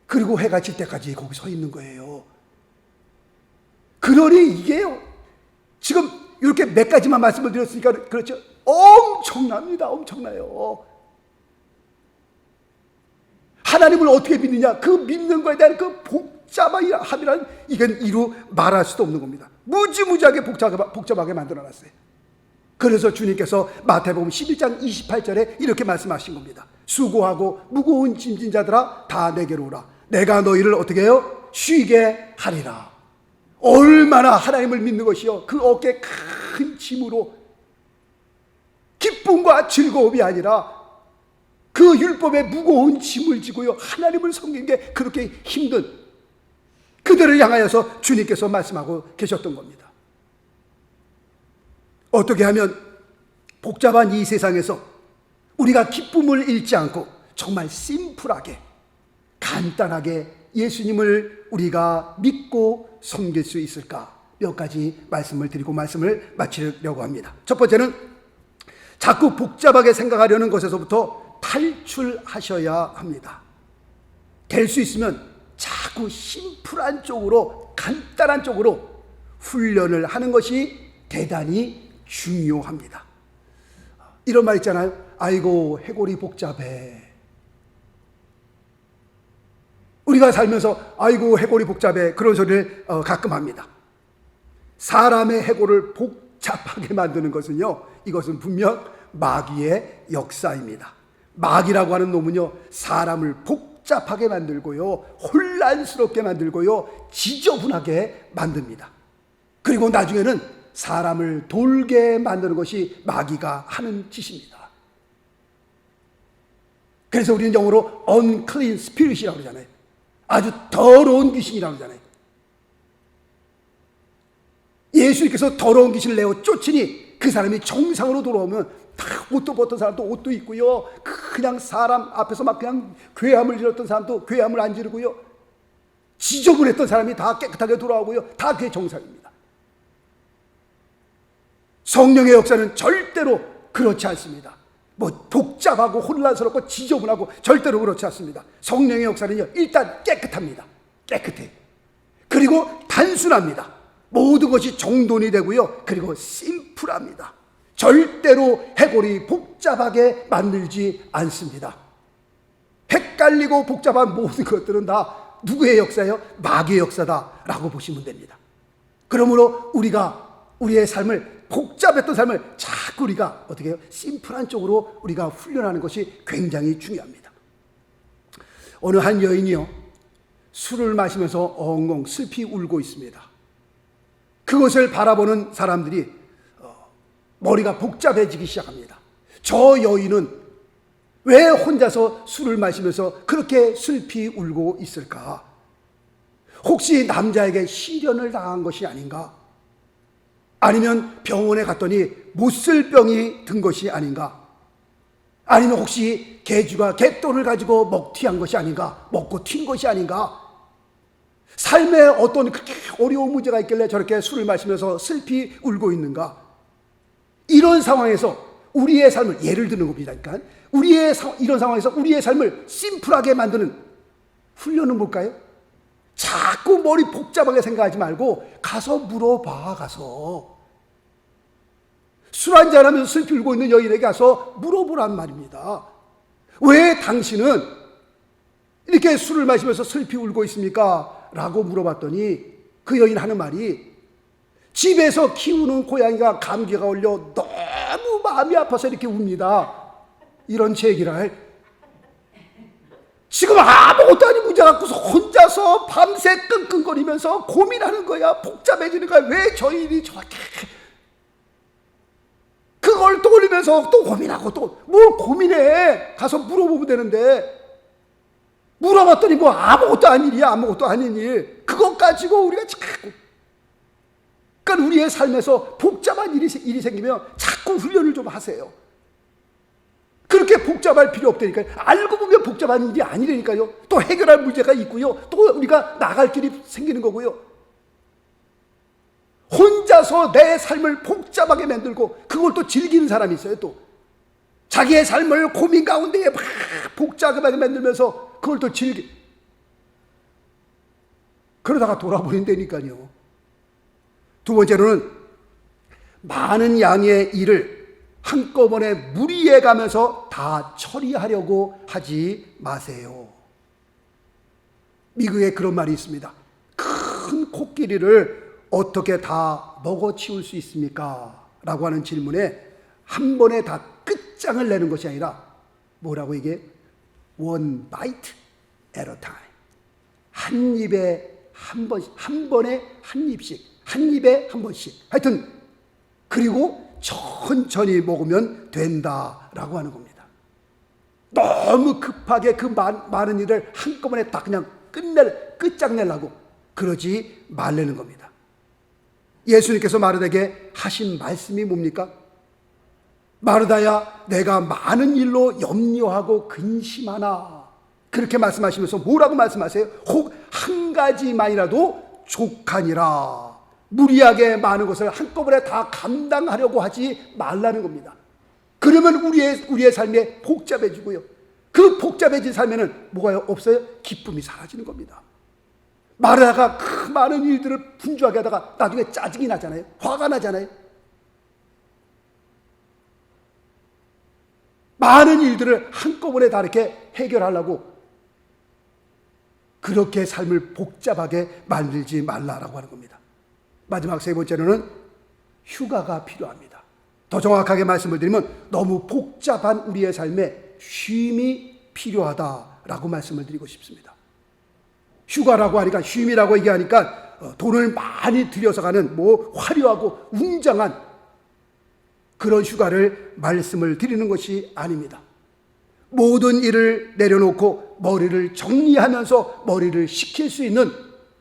그리고 해가 질 때까지 거기 서 있는 거예요. 그러니 이게요, 지금 이렇게 몇 가지만 말씀을 드렸으니까 그렇죠. 엄청납니다. 엄청나요. 하나님을 어떻게 믿느냐, 그 믿는 거에 대한 그 복잡함이란, 이건 이루 말할 수도 없는 겁니다. 무지무지하게 복잡하게 만들어놨어요. 그래서 주님께서 마태복음 11장 28절에 이렇게 말씀하신 겁니다. 수고하고 무거운 짐진 자들아 다 내게로 오라. 내가 너희를 어떻게 해요? 쉬게 하리라. 얼마나 하나님을 믿는 것이요, 그 어깨에 큰 짐으로 기쁨과 즐거움이 아니라 그 율법의 무거운 짐을 지고요, 하나님을 섬기는 게 그렇게 힘든 그들을 향하여서 주님께서 말씀하고 계셨던 겁니다. 어떻게 하면 복잡한 이 세상에서 우리가 기쁨을 잃지 않고 정말 심플하게, 간단하게 예수님을 우리가 믿고 섬길 수 있을까? 몇 가지 말씀을 드리고 말씀을 마치려고 합니다. 첫 번째는 자꾸 복잡하게 생각하려는 것에서부터 탈출하셔야 합니다. 될 수 있으면 자꾸 심플한 쪽으로, 간단한 쪽으로 훈련을 하는 것이 대단히 중요합니다. 이런 말 있잖아요. 아이고 해골이 복잡해. 우리가 살면서 아이고 해골이 복잡해, 그런 소리를 가끔 합니다. 사람의 해골을 복잡하게 만드는 것은요, 이것은 분명 마귀의 역사입니다. 마귀라고 하는 놈은요, 사람을 복잡하게 만들고요, 혼란스럽게 만들고요, 지저분하게 만듭니다. 그리고 나중에는 사람을 돌게 만드는 것이 마귀가 하는 짓입니다. 그래서 우리는 영어로 unclean spirit이라고 그러잖아요. 아주 더러운 귀신이라고 그러잖아요. 예수님께서 더러운 귀신을 내어 쫓으니 그 사람이 정상으로 돌아오면 다 옷도 벗던 사람도 옷도 입고요, 그냥 사람 앞에서 막 그냥 괴함을 지렀던 사람도 괴함을 안 지르고요, 지저분했던 사람이 다 깨끗하게 돌아오고요, 다 그게 정상입니다. 성령의 역사는 절대로 그렇지 않습니다. 뭐 복잡하고 혼란스럽고 지저분하고 절대로 그렇지 않습니다. 성령의 역사는요, 일단 깨끗합니다. 깨끗해. 그리고 단순합니다. 모든 것이 정돈이 되고요, 그리고 심플합니다. 절대로 해골이 복잡하게 만들지 않습니다. 헷갈리고 복잡한 모든 것들은 다 누구의 역사예요? 마귀의 역사다라고 보시면 됩니다. 그러므로 우리의 삶을, 복잡했던 삶을 자꾸 우리가 어떻게 해요? 심플한 쪽으로 우리가 훈련하는 것이 굉장히 중요합니다. 어느 한 여인이요, 술을 마시면서 엉엉 슬피 울고 있습니다. 그것을 바라보는 사람들이 머리가 복잡해지기 시작합니다. 저 여인은 왜 혼자서 술을 마시면서 그렇게 슬피 울고 있을까? 혹시 남자에게 시련을 당한 것이 아닌가? 아니면 병원에 갔더니 못 쓸 병이 든 것이 아닌가? 아니면 혹시 개주가 개돈을 가지고 먹튀한 것이 아닌가? 먹고 튄 것이 아닌가? 삶에 어떤 그렇게 어려운 문제가 있길래 저렇게 술을 마시면서 슬피 울고 있는가? 이런 상황에서 우리의 삶을, 예를 드는 겁니다. 그러니까 이런 상황에서 우리의 삶을 심플하게 만드는 훈련은 뭘까요? 자꾸 머리 복잡하게 생각하지 말고 가서 물어봐. 가서 술 한잔하면서 슬피 울고 있는 여인에게 가서 물어보란 말입니다. 왜 당신은 이렇게 술을 마시면서 슬피 울고 있습니까? 라고 물어봤더니 그 여인 하는 말이, 집에서 키우는 고양이가 감기가 걸려 너무 마음이 아파서 이렇게 웁니다. 이런 제 얘기를 할, 지금 아무것도 아닌 문제 갖고서 혼자서 밤새 끙끙거리면서 고민하는 거야. 복잡해지는 거야. 왜 저 일이 저렇게, 그걸 떠올리면서 또 고민하고, 또 뭘 고민해. 가서 물어보면 되는데, 물어봤더니 뭐 아무것도 아닌 일이야. 아무것도 아닌 일. 그것 가지고 우리가 자꾸, 그러니까 우리의 삶에서 복잡한 일이 생기면 자꾸 훈련을 좀 하세요. 그렇게 복잡할 필요 없다니까요. 알고 보면 복잡한 일이 아니라니까요. 또 해결할 문제가 있고요, 또 우리가 나갈 길이 생기는 거고요. 혼자서 내 삶을 복잡하게 만들고 그걸 또 즐기는 사람이 있어요. 또 자기의 삶을 고민 가운데 막 복잡하게 만들면서 그걸 또 그러다가 돌아버린다니까요. 두 번째로는 많은 양의 일을 한꺼번에 무리해 가면서 다 처리하려고 하지 마세요. 미국에 그런 말이 있습니다. 큰 코끼리를 어떻게 다 먹어치울 수 있습니까? 라고 하는 질문에 한 번에 다 끝장을 내는 것이 아니라 뭐라고 이게? One bite at a time. 한 입에 한 번씩, 한 번에 한 입씩, 한 입에 한 번씩. 하여튼 그리고 천천히 먹으면 된다라고 하는 겁니다. 너무 급하게 그 많은 일을 한꺼번에 다 그냥 끝장내려고 그러지 말라는 겁니다. 예수님께서 마르다에게 하신 말씀이 뭡니까? 마르다야, 내가 많은 일로 염려하고 근심하나. 그렇게 말씀하시면서 뭐라고 말씀하세요? 혹 한 가지만이라도 족하니라. 무리하게 많은 것을 한꺼번에 다 감당하려고 하지 말라는 겁니다. 그러면 우리의 삶이 복잡해지고요. 그 복잡해진 삶에는 뭐가 없어요? 기쁨이 사라지는 겁니다. 말하다가 그 많은 일들을 분주하게 하다가 나중에 짜증이 나잖아요. 화가 나잖아요. 많은 일들을 한꺼번에 다 이렇게 해결하려고 그렇게 삶을 복잡하게 만들지 말라라고 하는 겁니다. 마지막 세 번째로는 휴가가 필요합니다. 더 정확하게 말씀을 드리면 너무 복잡한 우리의 삶에 쉼이 필요하다라고 말씀을 드리고 싶습니다. 휴가라고 하니까, 쉼이라고 얘기하니까 돈을 많이 들여서 가는 화려하고 웅장한 그런 휴가를 말씀을 드리는 것이 아닙니다. 모든 일을 내려놓고 머리를 정리하면서 머리를 식힐 수 있는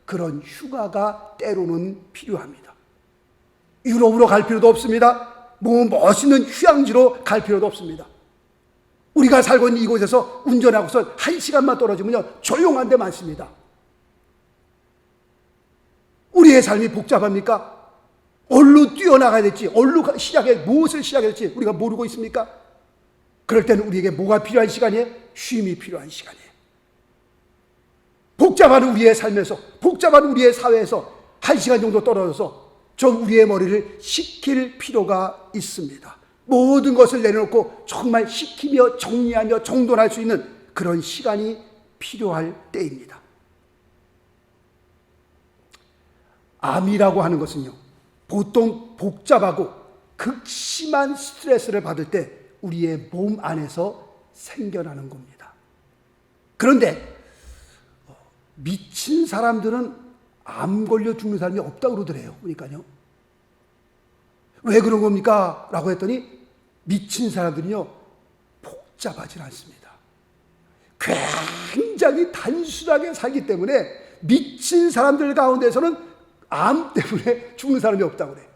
그런 휴가가 때로는 필요합니다. 유럽으로 갈 필요도 없습니다. 멋있는 휴양지로 갈 필요도 없습니다. 우리가 살고 있는 이곳에서 운전하고서 1시간만 떨어지면요, 조용한 데 많습니다. 우리의 삶이 복잡합니까? 어디로 뛰어나가야 될지, 무엇을 시작해야 될지 우리가 모르고 있습니까? 그럴 때는 우리에게 뭐가 필요한 시간이에요? 쉼이 필요한 시간이에요. 복잡한 우리의 삶에서, 복잡한 우리의 사회에서 1시간 정도 떨어져서 좀 우리의 머리를 식힐 필요가 있습니다. 모든 것을 내려놓고 정말 식히며 정리하며 정돈할 수 있는 그런 시간이 필요할 때입니다. 암이라고 하는 것은요, 보통 복잡하고 극심한 스트레스를 받을 때 우리의 몸 안에서 생겨나는 겁니다. 그런데 미친 사람들은 암 걸려 죽는 사람이 없다고 그러더래요. 그러니까요. 왜 그런 겁니까? 라고 했더니 미친 사람들은요, 복잡하지 않습니다. 굉장히 단순하게 살기 때문에 미친 사람들 가운데서는 암 때문에 죽는 사람이 없다고 그래요.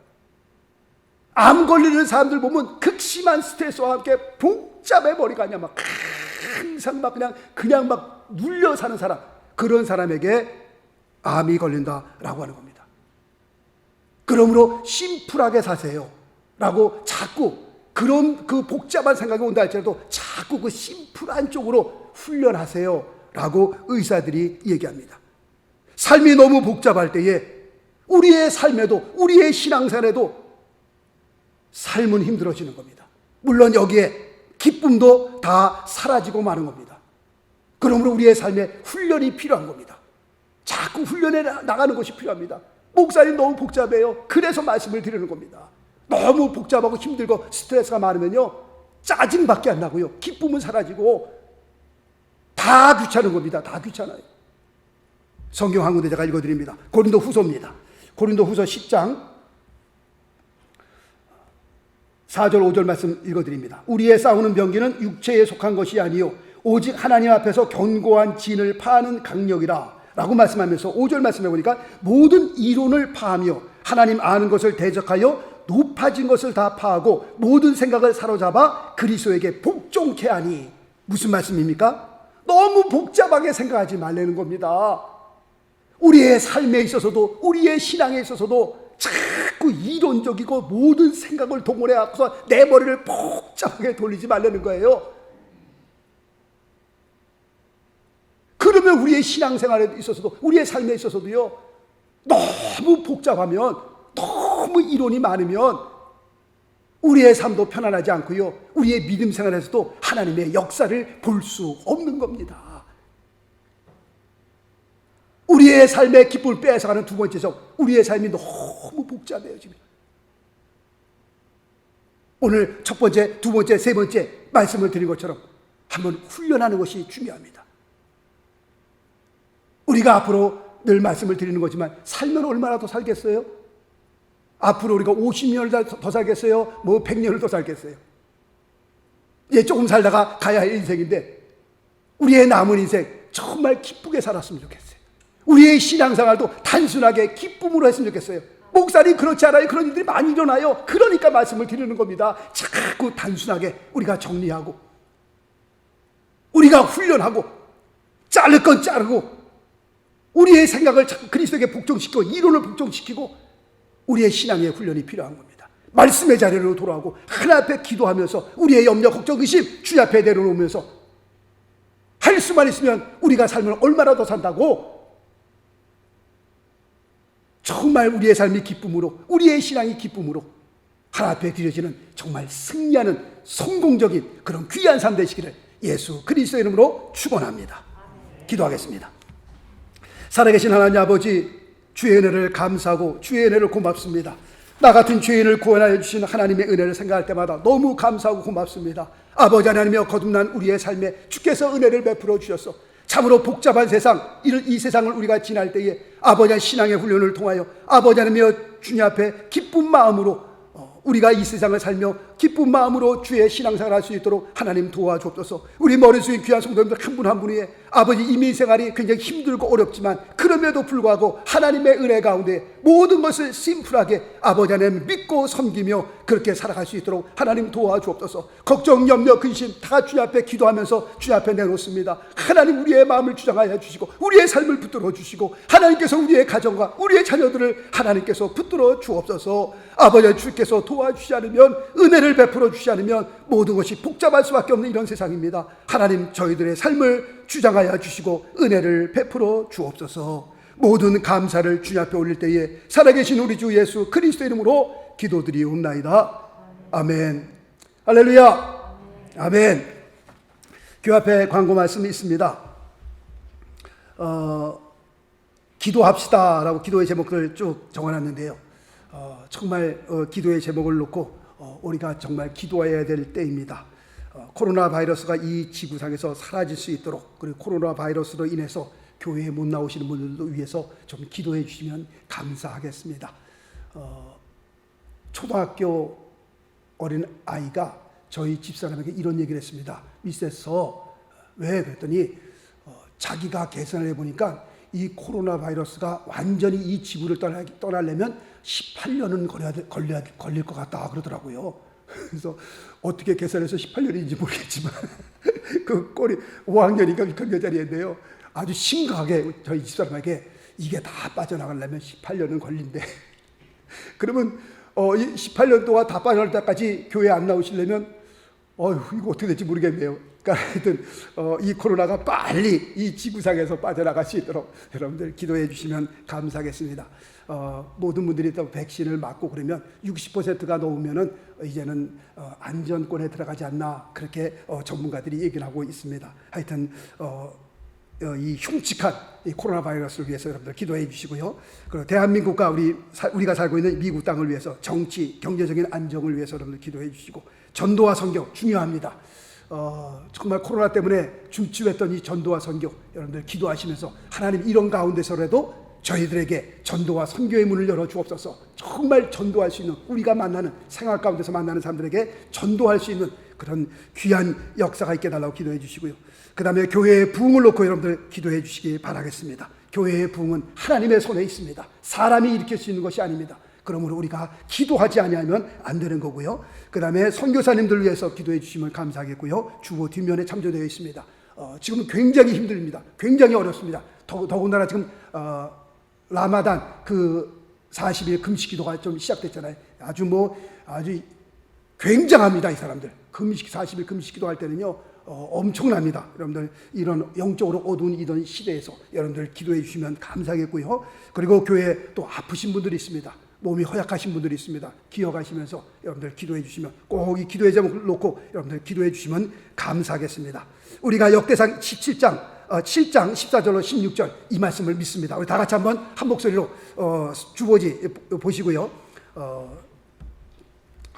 암 걸리는 사람들 보면 극심한 스트레스와 함께 복잡해 버리가 아니야. 막 항상 그냥 막 눌려 사는 사람, 그런 사람에게 암이 걸린다라고 하는 겁니다. 그러므로 심플하게 사세요 라고 자꾸 그런 그 복잡한 생각이 온다 할지라도 자꾸 그 심플한 쪽으로 훈련하세요 라고 의사들이 얘기합니다. 삶이 너무 복잡할 때에 우리의 삶에도, 우리의 신앙생활에도 삶은 힘들어지는 겁니다. 물론 여기에 기쁨도 다 사라지고 마는 겁니다. 그러므로 우리의 삶에 훈련이 필요한 겁니다. 자꾸 훈련해 나가는 것이 필요합니다. 목사님 너무 복잡해요. 그래서 말씀을 드리는 겁니다. 너무 복잡하고 힘들고 스트레스가 많으면요, 짜증밖에 안 나고요, 기쁨은 사라지고 다 귀찮은 겁니다. 다 귀찮아요. 성경 한 군데 제가 읽어드립니다. 고린도 후서입니다. 고린도 후서 10장 4절 5절 말씀 읽어드립니다. 우리의 싸우는 병기는 육체에 속한 것이 아니요 오직 하나님 앞에서 견고한 진을 파하는 강력이라 라고 말씀하면서 5절 말씀해 보니까 모든 이론을 파하며 하나님 아는 것을 대적하여 높아진 것을 다 파하고 모든 생각을 사로잡아 그리스도에게 복종케 하니. 무슨 말씀입니까? 너무 복잡하게 생각하지 말라는 겁니다. 우리의 삶에 있어서도, 우리의 신앙에 있어서도 자꾸 이론적이고 모든 생각을 동원해 갖고서 내 머리를 복잡하게 돌리지 말라는 거예요. 그러면 우리의 신앙생활에 있어서도, 우리의 삶에 있어서도요, 너무 복잡하면, 너무 이론이 많으면 우리의 삶도 편안하지 않고요, 우리의 믿음 생활에서도 하나님의 역사를 볼 수 없는 겁니다. 우리의 삶의 기쁨을 빼앗아가는 두 번째 점, 우리의 삶이 너무 복잡해요. 지금 오늘 첫 번째, 두 번째, 세 번째 말씀을 드린 것처럼 한번 훈련하는 것이 중요합니다. 우리가 앞으로 늘 말씀을 드리는 거지만 살면 얼마나 더 살겠어요? 앞으로 우리가 50년을 더 살겠어요? 뭐 100년을 더 살겠어요? 이제 조금 살다가 가야 할 인생인데 우리의 남은 인생 정말 기쁘게 살았으면 좋겠어요. 우리의 신앙생활도 단순하게 기쁨으로 했으면 좋겠어요. 목사님 그렇지 않아요? 그런 일들이 많이 일어나요. 그러니까 말씀을 드리는 겁니다. 자꾸 단순하게 우리가 정리하고, 우리가 훈련하고, 자를 건 자르고, 우리의 생각을 그리스도에게 복종시키고 이론을 복종시키고, 우리의 신앙의 훈련이 필요한 겁니다. 말씀의 자리로 돌아오고 하나님 앞에 기도하면서 우리의 염려, 걱정, 의심 주님 앞에 내려놓으면서 할 수만 있으면 우리가 살면 얼마나 더 산다고, 정말 우리의 삶이 기쁨으로, 우리의 신앙이 기쁨으로 하나님 앞에 드려지는 정말 승리하는 성공적인 그런 귀한 삶 되시기를 예수 그리스도의 이름으로 축원합니다. 기도하겠습니다. 살아계신 하나님 아버지, 주의 은혜를 감사하고 주의 은혜를 고맙습니다. 나 같은 죄인을 구원하여 주신 하나님의 은혜를 생각할 때마다 너무 감사하고 고맙습니다. 아버지 하나님이여, 거듭난 우리의 삶에 주께서 은혜를 베풀어 주셔서 참으로 복잡한 세상, 이 세상을 우리가 지날 때에 아버지 신앙의 훈련을 통하여 아버지 하나님이여 주님 앞에 기쁜 마음으로 우리가 이 세상을 살며 기쁜 마음으로 주의 신앙생활을 할 수 있도록 하나님 도와주옵소서. 우리 머릿속에 귀한 성도님들 한 분 한 분이 아버지 이민 생활이 굉장히 힘들고 어렵지만 그럼에도 불구하고 하나님의 은혜 가운데 모든 것을 심플하게 아버지 하나님 믿고 섬기며 그렇게 살아갈 수 있도록 하나님 도와주옵소서. 걱정, 염려, 근심 다 주님 앞에 기도하면서 주님 앞에 내놓습니다. 하나님 우리의 마음을 주장하여 주시고 우리의 삶을 붙들어 주시고 하나님께서 우리의 가정과 우리의 자녀들을 하나님께서 붙들어 주옵소서. 아버지 주께서 도와주시 않으면, 은혜를 베풀어 주시 않으면 모든 것이 복잡할 수밖에 없는 이런 세상입니다. 하나님 저희들의 삶을 주장하여 주시고 은혜를 베풀어 주옵소서. 모든 감사를 주님 앞에 올릴 때에 살아계신 우리 주 예수 그리스도 이름으로 기도드리옵나이다. 아멘. 할렐루야. 아멘. 교회 앞에 광고 말씀이 있습니다. 기도합시다 라고 기도의 제목을 쭉 적어놨는데요, 정말 기도의 제목을 놓고 우리가 정말 기도해야 될 때입니다. 코로나 바이러스가 이 지구상에서 사라질 수 있도록, 그리고 코로나 바이러스로 인해서 교회에 못 나오시는 분들도 위해서 좀 기도해 주시면 감사하겠습니다. 초등학교 어린 아이가 저희 집사람에게 이런 얘기를 했습니다. 미세서 왜? 그랬더니 자기가 계산을 해보니까 이 코로나 바이러스가 완전히 이 지구를 떠나려면 18년은 걸릴 것 같다 그러더라고요. 그래서 어떻게 계산해서 18년인지 모르겠지만 그 꼴이 5학년인가 6학년짜리인데요. 아주 심각하게 저희 집사람에게 이게 다 빠져나가려면 18년은 걸린대. 그러면 18년 동안 다 빠져나갈 때까지 교회 안 나오시려면 이거 어떻게 될지 모르겠네요. 그러니까 하여튼 이 코로나가 빨리 이 지구상에서 빠져나갈 수 있도록 여러분들 기도해 주시면 감사하겠습니다. 모든 분들이 또 백신을 맞고 그러면 60%가 넘으면은 이제는 안전권에 들어가지 않나, 그렇게 전문가들이 얘기를 하고 있습니다. 하여튼 이 흉측한 이 코로나 바이러스를 위해서 여러분들 기도해 주시고요. 그리고 대한민국과 우리가 살고 있는 미국 땅을 위해서 정치, 경제적인 안정을 위해서 여러분들 기도해 주시고, 전도와 선교 중요합니다. 정말 코로나 때문에 중추했던 이 전도와 선교 여러분들 기도하시면서 하나님 이런 가운데서라도 저희들에게 전도와 선교의 문을 열어 주옵소서. 정말 전도할 수 있는, 우리가 만나는 생활 가운데서 만나는 사람들에게 전도할 수 있는 그런 귀한 역사가 있게 달라고 기도해 주시고요. 그 다음에 교회의 부흥을 놓고 여러분들 기도해 주시기 바라겠습니다. 교회의 부흥은 하나님의 손에 있습니다. 사람이 일으킬 수 있는 것이 아닙니다. 그러므로 우리가 기도하지 아니하면 안 되는 거고요. 그 다음에 선교사님들 위해서 기도해 주시면 감사하겠고요. 주보 뒷면에 참조되어 있습니다. 지금은 굉장히 힘듭니다. 굉장히 어렵습니다. 더군다나 지금 라마단 그 40일 금식 기도가 좀 시작됐잖아요. 아주 굉장합니다. 이 사람들 40일 금식 기도할 때는요 엄청납니다. 여러분들 이런 영적으로 어두운 이런 시대에서 여러분들 기도해 주시면 감사하겠고요. 그리고 교회에 또 아프신 분들이 있습니다. 몸이 허약하신 분들이 있습니다. 기억하시면서 여러분들 기도해 주시면 꼭 이 기도의 제목을 놓고 여러분들 기도해 주시면 감사하겠습니다. 우리가 역대상 17장 7장 14절로 16절 이 말씀을 믿습니다. 우리 다 같이 한번 한 목소리로 주보지 보시고요.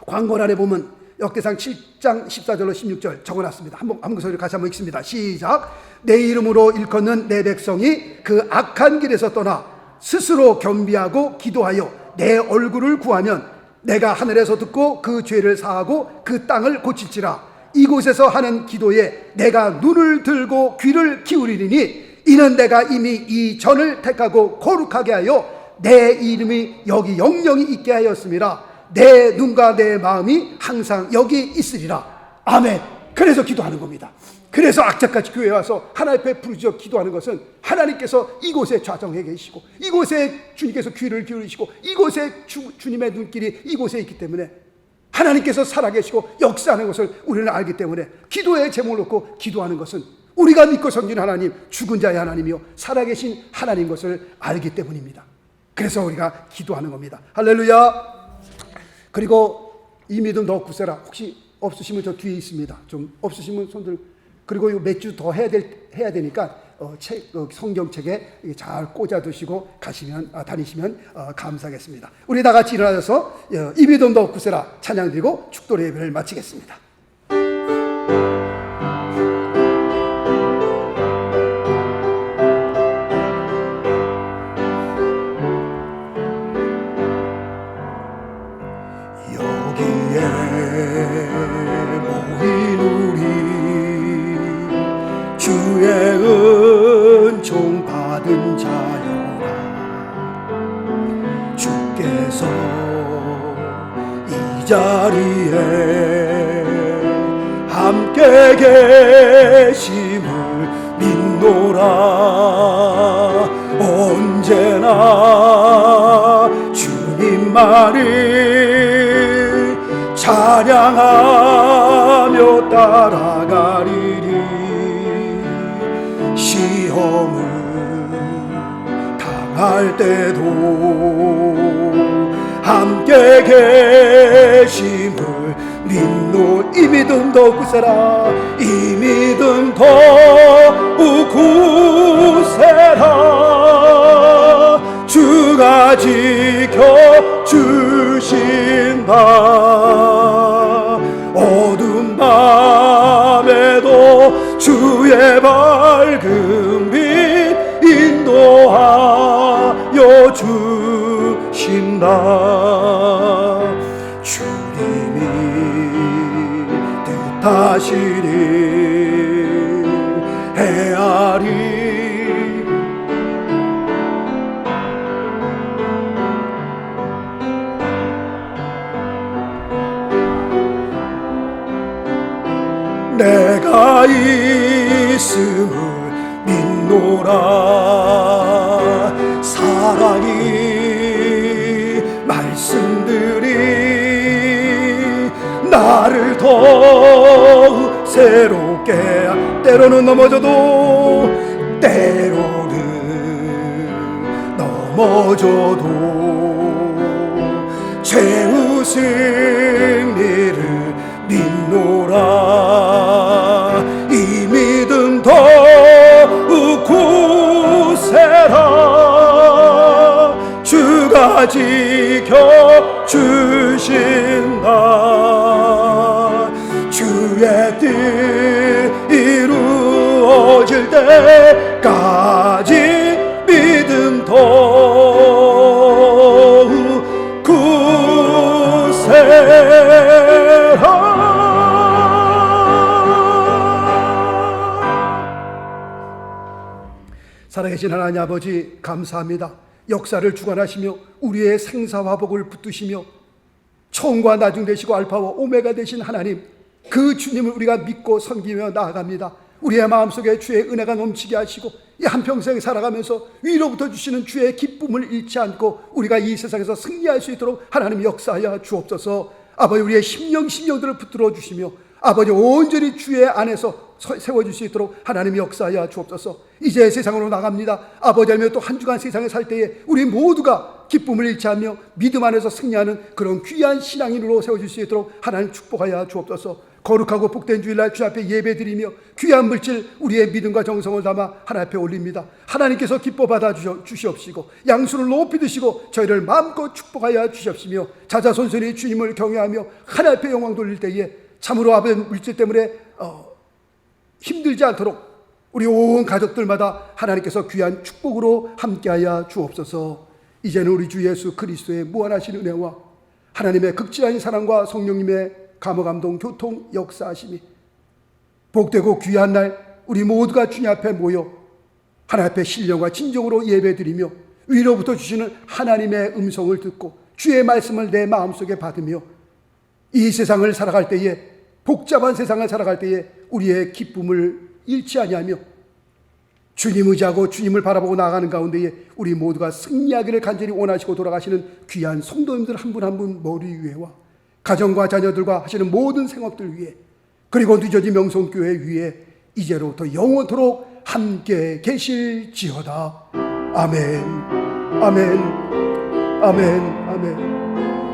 광고란에 보면 역대상 7장 14절로 16절 적어놨습니다. 한 목소리로 같이 한번 읽습니다. 시작. 내 이름으로 일컫는 내 백성이 그 악한 길에서 떠나 스스로 겸비하고 기도하여 내 얼굴을 구하면 내가 하늘에서 듣고 그 죄를 사하고 그 땅을 고칠지라. 이곳에서 하는 기도에 내가 눈을 들고 귀를 기울이리니 이는 내가 이미 이 전을 택하고 거룩하게 하여 내 이름이 여기 영영이 있게 하였습니다. 내 눈과 내 마음이 항상 여기 있으리라. 아멘. 그래서 기도하는 겁니다. 그래서 악착같이 교회에 와서 하나님 앞에 부르짖어 기도하는 것은 하나님께서 이곳에 좌정해 계시고 이곳에 주님께서 귀를 기울이시고 이곳에 주님의 눈길이 이곳에 있기 때문에 하나님께서 살아계시고 역사하는 것을 우리는 알기 때문에 기도의 제목을 놓고 기도하는 것은 우리가 믿고 섬기는 하나님, 죽은 자의 하나님이요 살아계신 하나님 것을 알기 때문입니다. 그래서 우리가 기도하는 겁니다. 할렐루야. 그리고 이 믿음 더 굳세라. 혹시 없으시면 저 뒤에 있습니다. 좀 없으시면 손들. 그리고 몇 주 더 해야 되니까 성경책에 잘 꽂아두시고 다니시면 감사하겠습니다. 우리 다 같이 일어나서 이 믿음 더 굳세라 찬양 드리고 축도의 예배를 마치겠습니다. 주의 은총 받은 자여라. 주께서 이 자리에 함께 계심을 믿노라. 언제나 주님만을 찬양하며 따라가리리. 시험을 당할 때도 함께 계심을 믿노. 이 믿음 더욱 굳세라. 이 믿음 더욱 굳세라. 주가 지켜주신다. 어두운 밤에도 주의 밝은 빛 인도하여 주신다. 주님이 뜻하시니 헤아리. 내가 있음을 믿노라. 사랑이 말씀들이 나를 더욱 새롭게 때로는 넘어져도 최후 승리를 믿노라. 이 믿음 더욱 굳세라. 주가 지켜주신다. 주의 뜻 이루어질 때까지 믿음 더욱 굳세라. 살아계신 하나님 아버지 감사합니다. 역사를 주관하시며 우리의 생사화복을 붙드시며 처음과 나중 되시고 알파와 오메가 되신 하나님, 그 주님을 우리가 믿고 섬기며 나아갑니다. 우리의 마음속에 주의 은혜가 넘치게 하시고 이 한평생 살아가면서 위로부터 주시는 주의 기쁨을 잃지 않고 우리가 이 세상에서 승리할 수 있도록 하나님 역사하여 주옵소서. 아버지, 우리의 심령들을 붙들어 주시며 아버지 온전히 주의 안에서 세워줄 수 있도록 하나님이 역사하여 주옵소서. 이제 세상으로 나갑니다. 아버지, 하며 또 한 주간 세상에 살 때에 우리 모두가 기쁨을 잃지 않으며 믿음 안에서 승리하는 그런 귀한 신앙인으로 세워줄 수 있도록 하나님 축복하여 주옵소서. 거룩하고 복된 주일날 주 앞에 예배드리며 귀한 물질 우리의 믿음과 정성을 담아 하나님 앞에 올립니다. 하나님께서 기뻐 받아 주시옵시고 양수를 높이 드시고 저희를 마음껏 축복하여 주시옵시며 자자손손히 주님을 경외하며 하나님 앞에 영광 돌릴 때에 참으로 아버지 물질 때문에 힘들지 않도록 우리 온 가족들마다 하나님께서 귀한 축복으로 함께하여 주옵소서. 이제는 우리 주 예수 그리스도의 무한하신 은혜와 하나님의 극진한 사랑과 성령님의 감화감동 교통 역사하심이 복되고 귀한 날 우리 모두가 주님 앞에 모여 하나님 앞에 신령과 진정으로 예배드리며 위로부터 주시는 하나님의 음성을 듣고 주의 말씀을 내 마음속에 받으며 이 세상을 살아갈 때에 복잡한 세상을 살아갈 때에 우리의 기쁨을 잃지 아니하며 주님 의지하고 주님을 바라보고 나아가는 가운데에 우리 모두가 승리하기를 간절히 원하시고 돌아가시는 귀한 성도님들 한 분 한 분 머리 위에와 가정과 자녀들과 하시는 모든 생업들 위에 그리고 늦어진 명성교회 위에 이제로부터 영원토록 함께 계실지어다. 아멘, 아멘, 아멘, 아멘.